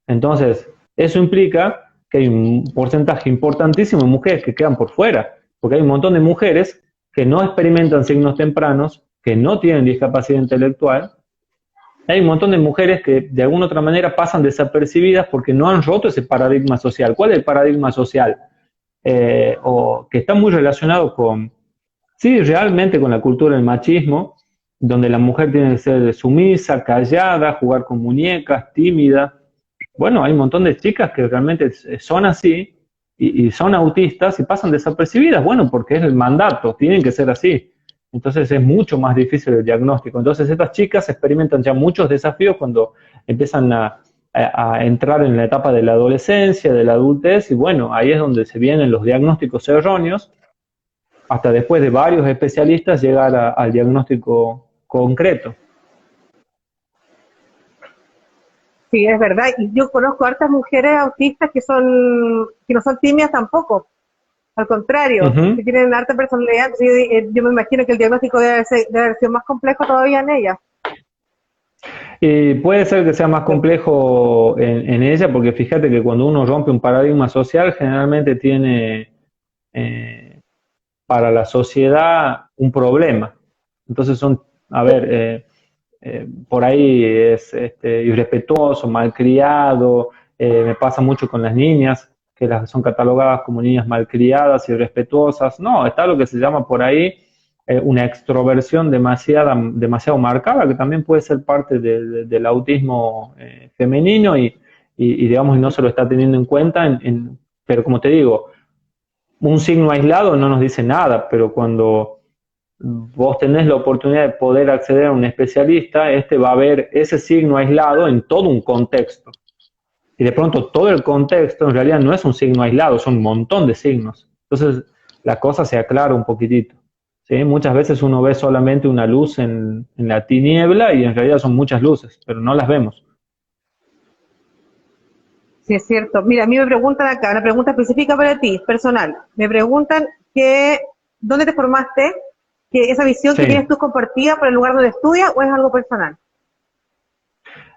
Entonces, eso implica que hay un porcentaje importantísimo de mujeres que quedan por fuera, porque hay un montón de mujeres que no experimentan signos tempranos, que no tienen discapacidad intelectual. Hay un montón de mujeres que de alguna otra manera pasan desapercibidas porque no han roto ese paradigma social. ¿Cuál es el paradigma social? O que está muy relacionado con, sí, realmente con la cultura del machismo, donde la mujer tiene que ser sumisa, callada, jugar con muñecas, tímida. Bueno, hay un montón de chicas que realmente son así y son autistas y pasan desapercibidas. Bueno, porque es el mandato, tienen que ser así. Entonces es mucho más difícil el diagnóstico. Entonces estas chicas experimentan ya muchos desafíos cuando empiezan a entrar en la etapa de la adolescencia, de la adultez, y bueno, ahí es donde se vienen los diagnósticos erróneos, hasta después de varios especialistas llegar al diagnóstico concreto. Sí, es verdad. Y yo conozco hartas mujeres autistas que no son tímidas tampoco. Al contrario, que tienen harta personalidad. Yo me imagino que el diagnóstico debe haber sido más complejo todavía en ellas. Y puede ser que sea más complejo en ella, porque fíjate que cuando uno rompe un paradigma social, generalmente tiene para la sociedad un problema. Entonces por ahí es irrespetuoso, malcriado, me pasa mucho con las niñas, que son catalogadas como niñas malcriadas, irrespetuosas. No, está lo que se llama por ahí una extroversión demasiado marcada, que también puede ser parte del autismo femenino, y digamos, y no se lo está teniendo en cuenta, pero como te digo, un signo aislado no nos dice nada, pero cuando vos tenés la oportunidad de poder acceder a un especialista, este va a ver ese signo aislado en todo un contexto. Y de pronto todo el contexto en realidad no es un signo aislado, son un montón de signos. Entonces la cosa se aclara un poquitito. ¿Sí? Muchas veces uno ve solamente una luz en la tiniebla y en realidad son muchas luces, pero no las vemos. Sí, es cierto. Mira, a mí me preguntan acá, una pregunta específica para ti, personal. Me preguntan que, ¿dónde te formaste? Que esa visión que Sí. tienes tú compartida por el lugar donde estudias o es algo personal.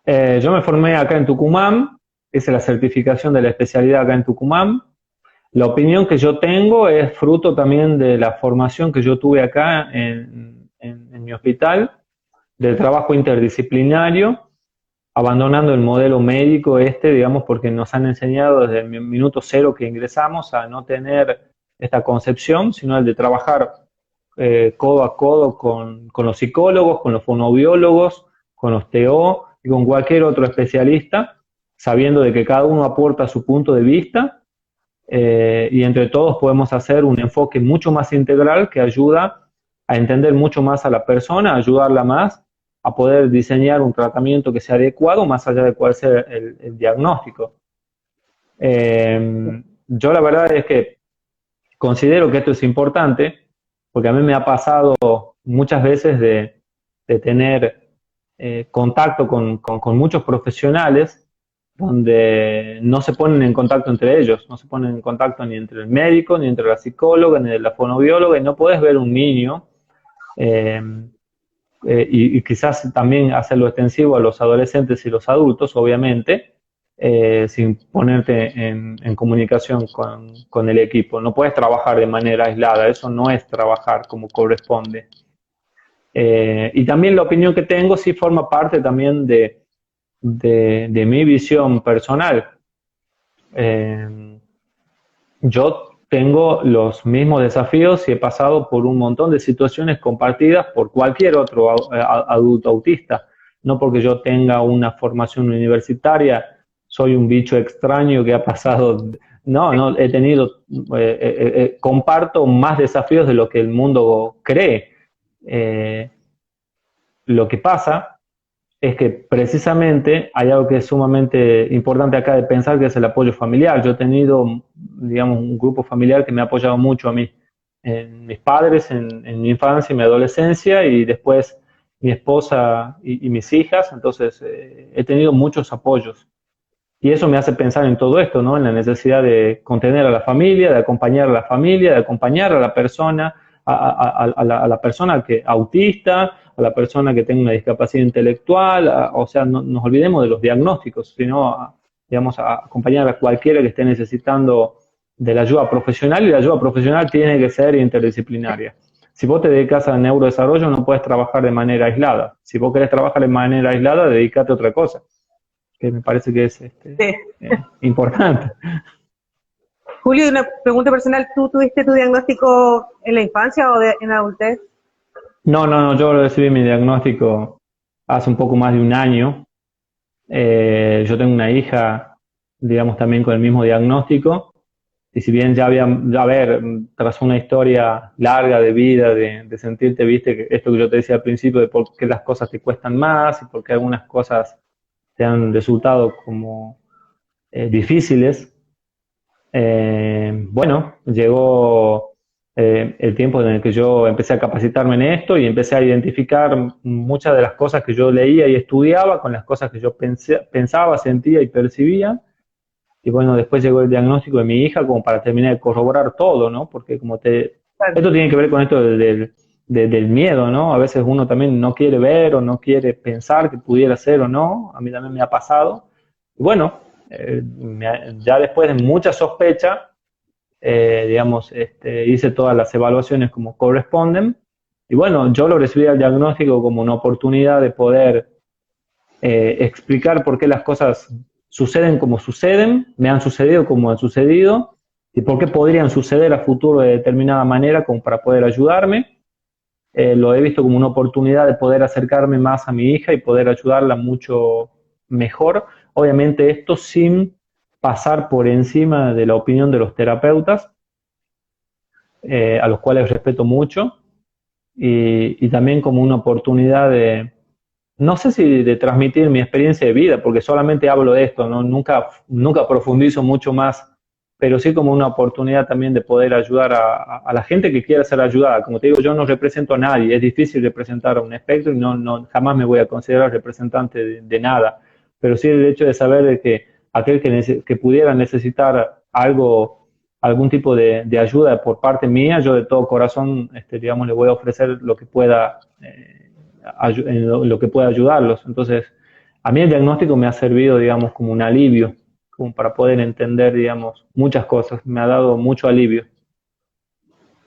Yo me formé acá en Tucumán, hice la certificación de la especialidad acá en Tucumán. La opinión que yo tengo es fruto también de la formación que yo tuve acá en mi hospital, del trabajo interdisciplinario, abandonando el modelo médico digamos, porque nos han enseñado desde el minuto cero que ingresamos a no tener esta concepción, sino el de trabajar codo a codo con los psicólogos, con los fonoaudiólogos, con los TO y con cualquier otro especialista, sabiendo de que cada uno aporta su punto de vista y entre todos podemos hacer un enfoque mucho más integral que ayuda a entender mucho más a la persona, a ayudarla más, a poder diseñar un tratamiento que sea adecuado más allá de cuál sea el diagnóstico. Yo la verdad es que considero que esto es importante porque a mí me ha pasado muchas veces de tener contacto con muchos profesionales donde no se ponen en contacto entre ellos, no se ponen en contacto ni entre el médico, ni entre la psicóloga, ni la fonoaudióloga, y no puedes ver un niño, eh, y quizás también hacerlo extensivo a los adolescentes y los adultos, obviamente, sin ponerte en comunicación con el equipo. No puedes trabajar de manera aislada, eso no es trabajar como corresponde. Y también la opinión que tengo sí forma parte también de mi visión personal. Yo tengo los mismos desafíos y he pasado por un montón de situaciones compartidas por cualquier otro adulto autista. No porque yo tenga una formación universitaria, soy un bicho extraño que ha pasado. No, no, he tenido, comparto más desafíos de lo que el mundo cree. Eh, lo que pasa es que precisamente hay algo que es sumamente importante acá de pensar, que es el apoyo familiar. Yo he tenido, digamos, un grupo familiar que me ha apoyado mucho a mí, en mis padres, en mi infancia y mi adolescencia, y después mi esposa y mis hijas. Entonces, he tenido muchos apoyos. Y eso me hace pensar en todo esto, ¿no? En la necesidad de contener a la familia, de acompañar a la familia, de acompañar a la persona, a la persona que autista, a la persona que tenga una discapacidad intelectual, o sea, no nos olvidemos de los diagnósticos, sino, digamos, a acompañar a cualquiera que esté necesitando de la ayuda profesional, y la ayuda profesional tiene que ser interdisciplinaria. Si vos te dedicas al neurodesarrollo, no puedes trabajar de manera aislada. Si vos querés trabajar de manera aislada, dedícate a otra cosa, que me parece que es Sí. importante. Julio, una pregunta personal. ¿Tú tuviste tu diagnóstico en la infancia o en la adultez? No, no, no, yo recibí mi diagnóstico hace un poco más de un año. Yo tengo una hija, digamos, también con el mismo diagnóstico, y si bien ya había, a ver, tras una historia larga de vida, de sentirte, viste, que esto que yo te decía al principio, de por qué las cosas te cuestan más y por qué algunas cosas te han resultado como difíciles. Bueno, llegó el tiempo en el que yo empecé a capacitarme en esto y empecé a identificar muchas de las cosas que yo leía y estudiaba con las cosas que yo pensaba, sentía y percibía. Y bueno, después llegó el diagnóstico de mi hija como para terminar de corroborar todo, ¿no? Porque Claro. esto tiene que ver con esto del miedo, ¿no? A veces uno también no quiere ver o no quiere pensar que pudiera ser o no. A mí también me ha pasado. Y bueno, ya después de mucha sospecha, digamos, hice todas las evaluaciones como corresponden. Y bueno, yo lo recibí al diagnóstico como una oportunidad de poder explicar por qué las cosas suceden como suceden, me han sucedido como han sucedido, y por qué podrían suceder a futuro de determinada manera como para poder ayudarme. Lo he visto como una oportunidad de poder acercarme más a mi hija y poder ayudarla mucho mejor. Obviamente esto sin pasar por encima de la opinión de los terapeutas, a los cuales respeto mucho, y también como una oportunidad de, no sé si de transmitir mi experiencia de vida, porque solamente hablo de esto, ¿no? Nunca profundizo mucho más, pero sí como una oportunidad también de poder ayudar a la gente que quiera ser ayudada. Como te digo, yo no represento a nadie, es difícil representar a un espectro y jamás me voy a considerar representante de nada, pero sí el hecho de saber de que aquel que pudiera necesitar algún tipo de ayuda por parte mía, yo de todo corazón, digamos, le voy a ofrecer lo que pueda. En lo que pueda ayudarlos. Entonces, a mí el diagnóstico me ha servido, digamos, como un alivio, como para poder entender, digamos, muchas cosas. Me ha dado mucho alivio.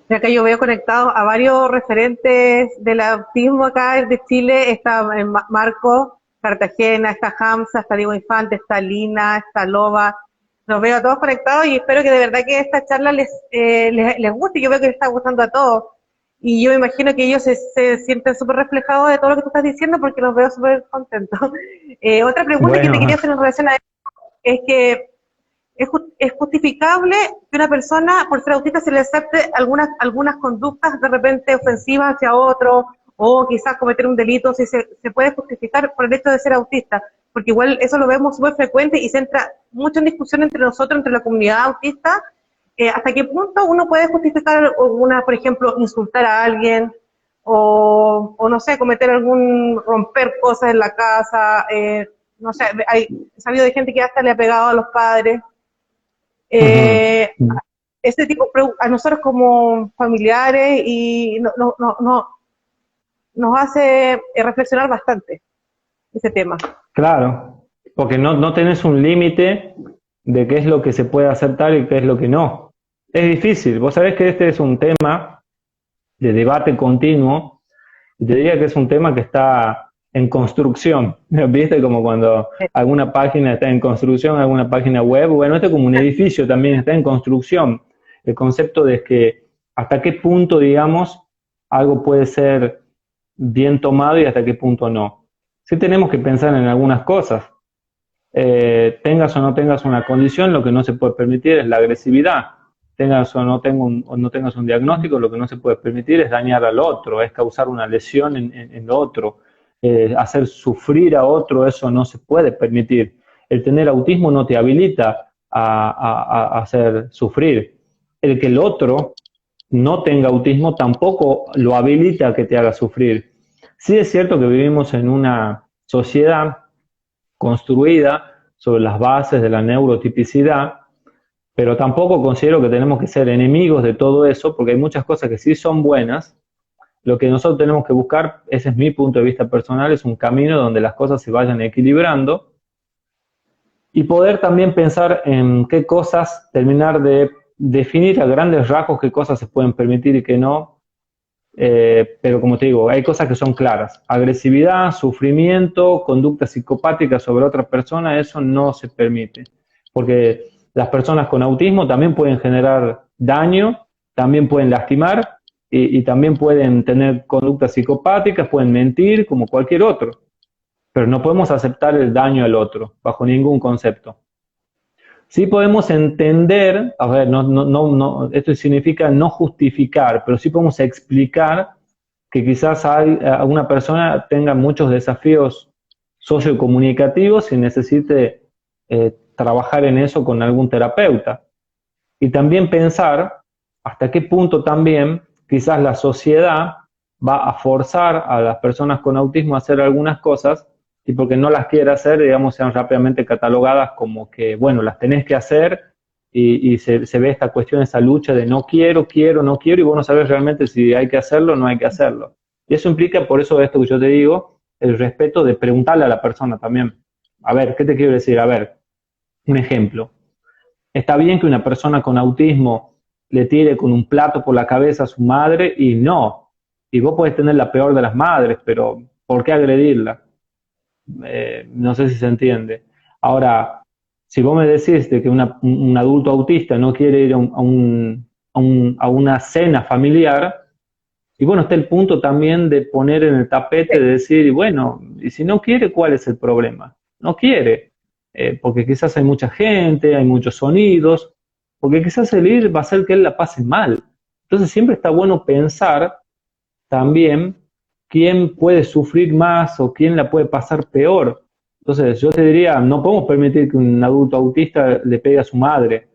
Ya que yo veo conectados a varios referentes del autismo acá de Chile, está Marco Cartagena, está Hamza, está Diego Infante, está Lina, está Loba. Los veo a todos conectados y espero que de verdad que esta charla les guste. Yo veo que les está gustando a todos. Y yo me imagino que ellos se sienten súper reflejados de todo lo que tú estás diciendo porque los veo súper contentos. Otra pregunta que te quería Bueno, hacer en relación a esto es que es justificable que una persona, por ser autista, se le acepte algunas conductas de repente ofensivas hacia otro, o quizás cometer un delito, si se puede justificar por el hecho de ser autista, porque igual eso lo vemos súper frecuente y se entra mucho en discusión entre nosotros, entre la comunidad autista, hasta qué punto uno puede justificar por ejemplo, insultar a alguien, o no sé, romper cosas en la casa, no sé, he sabido de gente que hasta le ha pegado a los padres. Eh, este tipo, a nosotros como familiares y nos hace reflexionar bastante ese tema. claro, porque no tenés un límite de qué es lo que se puede aceptar y qué es lo que no. Es difícil. Vos sabés que este es un tema de debate continuo, y te diría que es un tema que está en construcción. ¿Viste? Como cuando alguna página está en construcción, alguna página web. Bueno, esto es como un edificio también está en construcción. El concepto de que hasta qué punto, digamos, algo puede ser bien tomado y hasta qué punto no. Sí tenemos que pensar en algunas cosas. Tengas o no tengas una condición, lo que no se puede permitir es la agresividad. Tengas o no tengas un diagnóstico, lo que no se puede permitir es dañar al otro, es causar una lesión en lo otro, hacer sufrir a otro, eso no se puede permitir. El tener autismo no te habilita a hacer sufrir. El que el otro no tenga autismo tampoco lo habilita a que te haga sufrir. Sí es cierto que vivimos en una sociedad construida sobre las bases de la neurotipicidad, pero tampoco considero que tenemos que ser enemigos de todo eso, porque hay muchas cosas que sí son buenas. Lo que nosotros tenemos que buscar, ese es mi punto de vista personal, es un camino donde las cosas se vayan equilibrando y poder también pensar en qué cosas, terminar de definir a grandes rasgos qué cosas se pueden permitir y qué no. Pero como te digo, hay cosas que son claras. Agresividad, sufrimiento, conducta psicopática sobre otra persona, eso no se permite. Porque las personas con autismo también pueden generar daño, también pueden lastimar y también pueden tener conductas psicopáticas, pueden mentir como cualquier otro. Pero no podemos aceptar el daño al otro bajo ningún concepto. Sí podemos entender, a ver, esto significa no justificar, pero sí podemos explicar que quizás alguna persona tenga muchos desafíos sociocomunicativos y necesite trabajar en eso con algún terapeuta. Y también pensar hasta qué punto también quizás la sociedad va a forzar a las personas con autismo a hacer algunas cosas y porque no las quiere hacer, digamos, sean rápidamente catalogadas como que, bueno, las tenés que hacer y se ve esta cuestión, esa lucha de no quiero, quiero, no quiero y vos no sabés realmente si hay que hacerlo o no hay que hacerlo. Y eso implica, por eso esto que yo te digo, el respeto de preguntarle a la persona también. A ver, ¿qué te quiero decir? A ver, un ejemplo. Está bien que una persona con autismo le tire con un plato por la cabeza a su madre y no. Y vos podés tener la peor de las madres, pero ¿por qué agredirla? No sé si se entiende. Ahora, si vos me decís de que un adulto autista no quiere ir a una cena familiar, y bueno, está el punto también de poner en el tapete, de decir, bueno, y si no quiere, ¿cuál es el problema? No quiere. porque quizás hay mucha gente, hay muchos sonidos, porque quizás el ir va a hacer que él la pase mal. Entonces siempre está bueno pensar también quién puede sufrir más o quién la puede pasar peor. Entonces yo te diría, no podemos permitir que un adulto autista le pegue a su madre,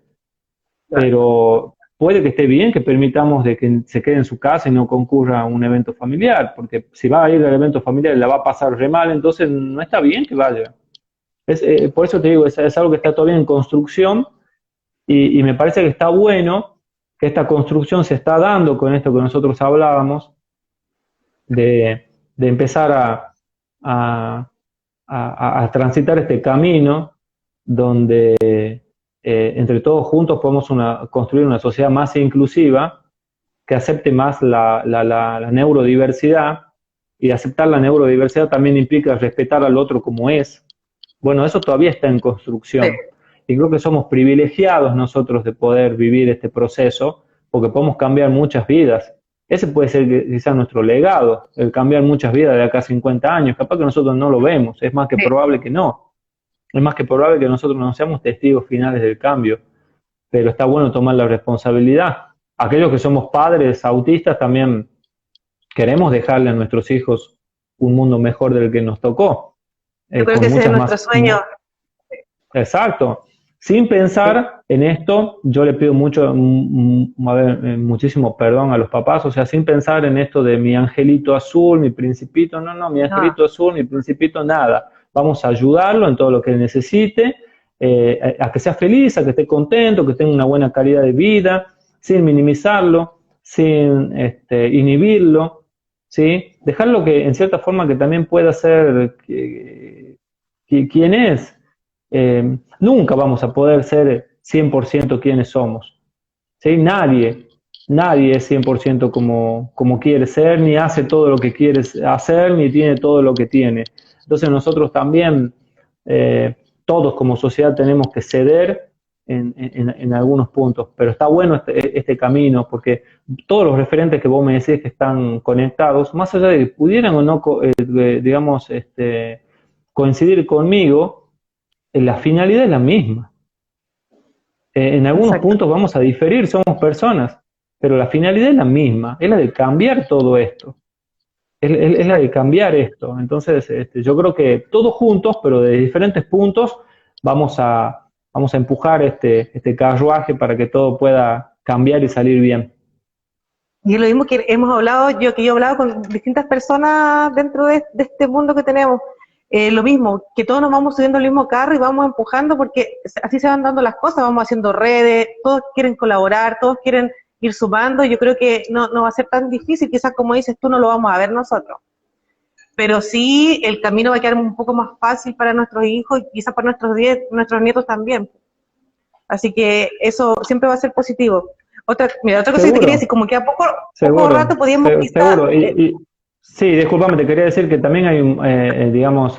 pero puede que esté bien que permitamos de que se quede en su casa y no concurra a un evento familiar, porque si va a ir al evento familiar y la va a pasar re mal, entonces no está bien que vaya. Por eso te digo, es algo que está todavía en construcción y me parece que está bueno que esta construcción se está dando con esto que nosotros hablábamos, de empezar a, a transitar este camino donde entre todos juntos podemos construir una sociedad más inclusiva que acepte más la neurodiversidad, y aceptar la neurodiversidad también implica respetar al otro como es. Bueno, eso todavía está en construcción. Sí. Y creo que somos privilegiados nosotros de poder vivir este proceso porque podemos cambiar muchas vidas. Ese puede ser quizás nuestro legado, el cambiar muchas vidas de acá a 50 años. Capaz que nosotros no lo vemos, es más que probable que no. Es más que probable que nosotros no seamos testigos finales del cambio, pero está bueno tomar la responsabilidad. Aquellos que somos padres autistas también queremos dejarle a nuestros hijos un mundo mejor del que nos tocó. Yo creo Con que ese es muchas nuestro más. sueño. Exacto. Sin pensar en esto, yo le pido muchísimo perdón a los papás, o sea, sin pensar en esto de mi angelito azul, mi principito, no, mi angelito azul, mi principito, nada. Vamos a ayudarlo en todo lo que necesite, a que sea feliz, a que esté contento, que tenga una buena calidad de vida, sin minimizarlo, sin inhibirlo, ¿sí? Dejarlo que, en cierta forma, que también pueda ser quien es. Nunca vamos a poder ser 100% quienes somos, ¿sí? Nadie es 100% como quiere ser, ni hace todo lo que quiere hacer, ni tiene todo lo que tiene. Entonces nosotros también, todos como sociedad tenemos que ceder en algunos puntos, pero está bueno este camino, porque todos los referentes que vos me decís que están conectados, más allá de que pudieran o no, digamos, coincidir conmigo, la finalidad es la misma. En algunos Exacto. puntos vamos a diferir, somos personas, pero la finalidad es la misma, es la de cambiar todo esto, es la de cambiar esto. Entonces, yo creo que todos juntos, pero de diferentes puntos, vamos a empujar este carruaje para que todo pueda cambiar y salir bien. Y es lo mismo que hemos hablado, yo he hablado con distintas personas dentro de este mundo que tenemos. Lo mismo, que todos nos vamos subiendo al mismo carro y vamos empujando porque así se van dando las cosas, vamos haciendo redes, todos quieren colaborar, todos quieren ir sumando. Yo creo que no va a ser tan difícil, quizás como dices tú, no lo vamos a ver nosotros. Pero sí, el camino va a quedar un poco más fácil para nuestros hijos y quizás para nuestros nietos también. Así que eso siempre va a ser positivo. Otra cosa que te quería decir, como que a poco rato podíamos quizás... Seguro. Sí, discúlpame, te quería decir que también hay, digamos,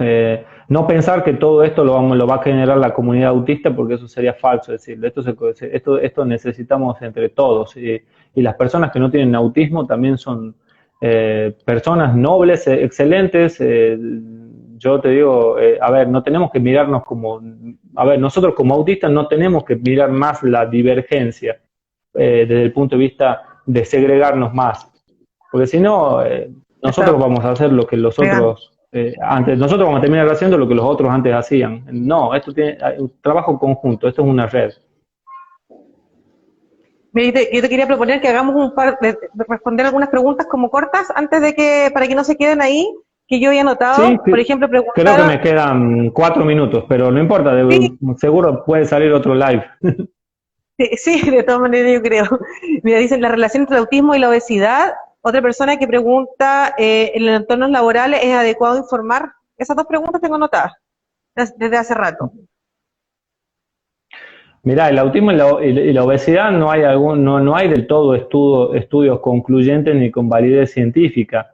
no pensar que todo esto lo va a generar la comunidad autista, porque eso sería falso decirlo. Esto necesitamos entre todos. Y las personas que no tienen autismo también son personas nobles, excelentes. Yo te digo, a ver, no tenemos que mirarnos como... A ver, nosotros como autistas no tenemos que mirar más la divergencia desde el punto de vista de segregarnos más. Porque si no, nosotros vamos a hacer lo que los otros antes, nosotros vamos a terminar haciendo lo que los otros antes hacían. No, esto tiene un trabajo conjunto, esto es una red. Yo te quería proponer que hagamos de responder algunas preguntas como cortas antes de que, para que no se queden ahí, que yo había anotado. Sí, por ejemplo, creo que me quedan 4 minutos, pero no importa, Sí. Seguro puede salir otro live. Sí, de todas maneras yo creo. Mira, dicen la relación entre el autismo y la obesidad. Otra persona que pregunta, ¿en los entornos laborales es adecuado informar? Esas dos preguntas tengo anotadas desde hace rato. Mirá, el autismo y la obesidad no hay del todo estudios concluyentes ni con validez científica.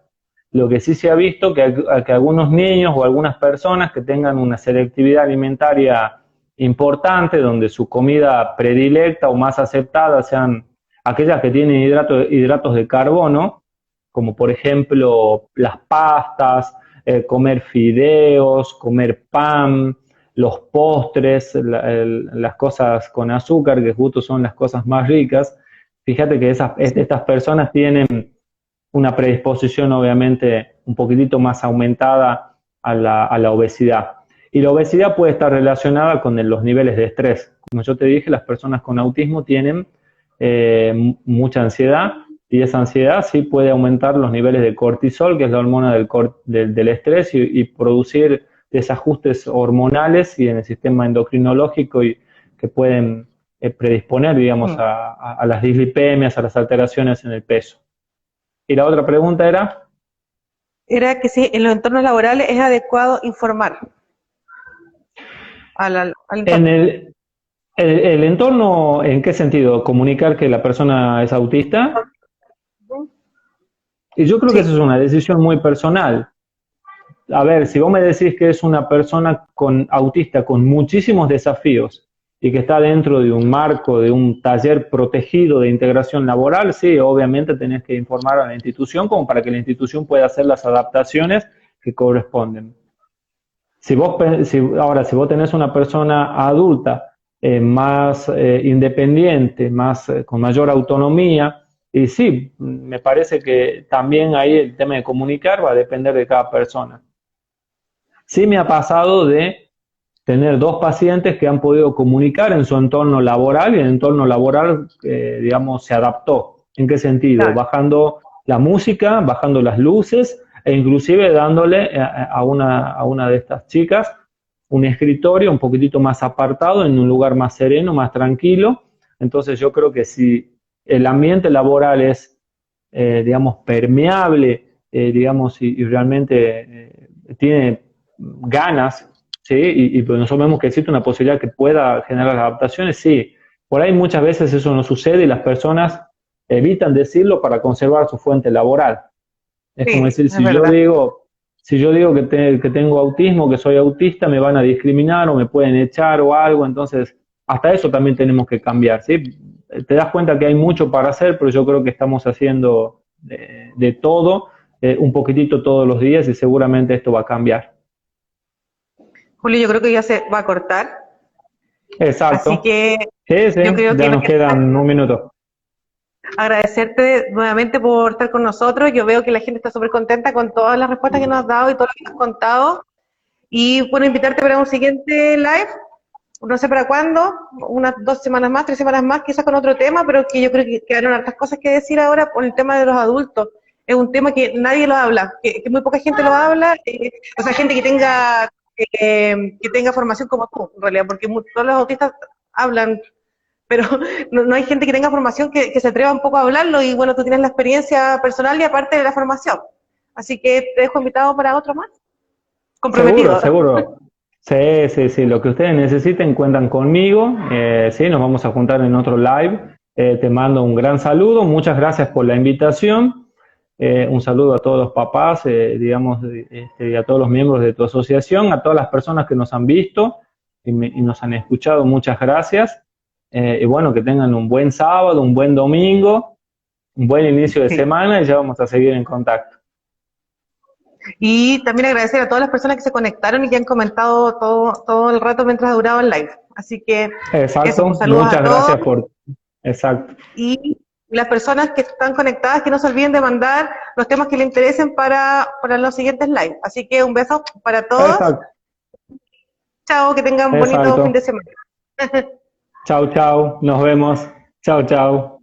Lo que sí se ha visto que algunos niños o algunas personas que tengan una selectividad alimentaria importante, donde su comida predilecta o más aceptada sean aquellas que tienen hidratos de carbono, como por ejemplo las pastas, comer fideos, comer pan, los postres, las cosas con azúcar, que justo son las cosas más ricas. Fíjate que estas personas tienen una predisposición obviamente un poquitito más aumentada a la obesidad. Y la obesidad puede estar relacionada con los niveles de estrés. Como yo te dije, las personas con autismo tienen mucha ansiedad, y esa ansiedad sí puede aumentar los niveles de cortisol, que es la hormona del estrés, y producir desajustes hormonales y en el sistema endocrinológico, y que pueden predisponer, digamos, a las dislipemias, a las alteraciones en el peso. Y la otra pregunta era... Era que si en los entornos laborales es adecuado informar al entorno. El entorno, ¿en qué sentido? ¿Comunicar que la persona es autista? Y yo creo que eso es una decisión muy personal. A ver, si vos me decís que es una persona autista con muchísimos desafíos y que está dentro de un marco, de un taller protegido de integración laboral, sí, obviamente tenés que informar a la institución como para que la institución pueda hacer las adaptaciones que corresponden. Ahora, si vos tenés una persona adulta más independiente, con mayor autonomía, y sí, me parece que también ahí el tema de comunicar va a depender de cada persona. Sí me ha pasado de tener 2 pacientes que han podido comunicar en su entorno laboral, y el entorno laboral, digamos, se adaptó. ¿En qué sentido? Claro. Bajando la música, bajando las luces, e inclusive dándole a una de estas chicas un escritorio un poquitito más apartado, en un lugar más sereno, más tranquilo. Entonces yo creo que si el ambiente laboral es, digamos, permeable, digamos, y realmente tiene ganas, ¿sí? Y pues nosotros vemos que existe una posibilidad que pueda generar adaptaciones, sí. Por ahí muchas veces eso no sucede y las personas evitan decirlo para conservar su fuente laboral. Es como decir, si yo digo que tengo autismo, que soy autista, me van a discriminar o me pueden echar o algo. Entonces, hasta eso también tenemos que cambiar, ¿sí? Te das cuenta que hay mucho para hacer, pero yo creo que estamos haciendo de todo, un poquitito todos los días, y seguramente esto va a cambiar. Julio, yo creo que ya se va a cortar. Exacto. Así que sí, yo creo ya que nos quedan un minuto. agradecerte nuevamente por estar con nosotros. Yo veo que la gente está súper contenta con todas las respuestas que nos has dado y todo lo que nos has contado. Y bueno, invitarte para un siguiente live, no sé para cuándo, unas 2 semanas más, 3 semanas más, quizás con otro tema, pero que yo creo que quedaron hartas cosas que decir ahora por el tema de los adultos. Es un tema que nadie lo habla, que muy poca gente lo habla, o sea, gente que tenga formación como tú, en realidad, porque todos los autistas hablan, pero no hay gente que tenga formación que se atreva un poco a hablarlo, y bueno, tú tienes la experiencia personal y aparte de la formación. Así que te dejo invitado para otro más. Comprometido. Seguro. Sí, lo que ustedes necesiten cuentan conmigo. Sí, nos vamos a juntar en otro live. Te mando un gran saludo, muchas gracias por la invitación. Un saludo a todos los papás, digamos, y a todos los miembros de tu asociación, a todas las personas que nos han visto y nos han escuchado, muchas gracias. Y bueno, que tengan un buen sábado, un buen domingo, un buen inicio de semana, y ya vamos a seguir en contacto. Y también agradecer a todas las personas que se conectaron y que han comentado todo el rato mientras ha durado el live. Así que exacto, eso, saludos muchas a todos. Gracias por... Exacto. Y las personas que están conectadas, que no se olviden de mandar los temas que les interesen para los siguientes live. Así que un beso para todos. Exacto. Chao, que tengan un bonito fin de semana. Chao, nos vemos. Chao.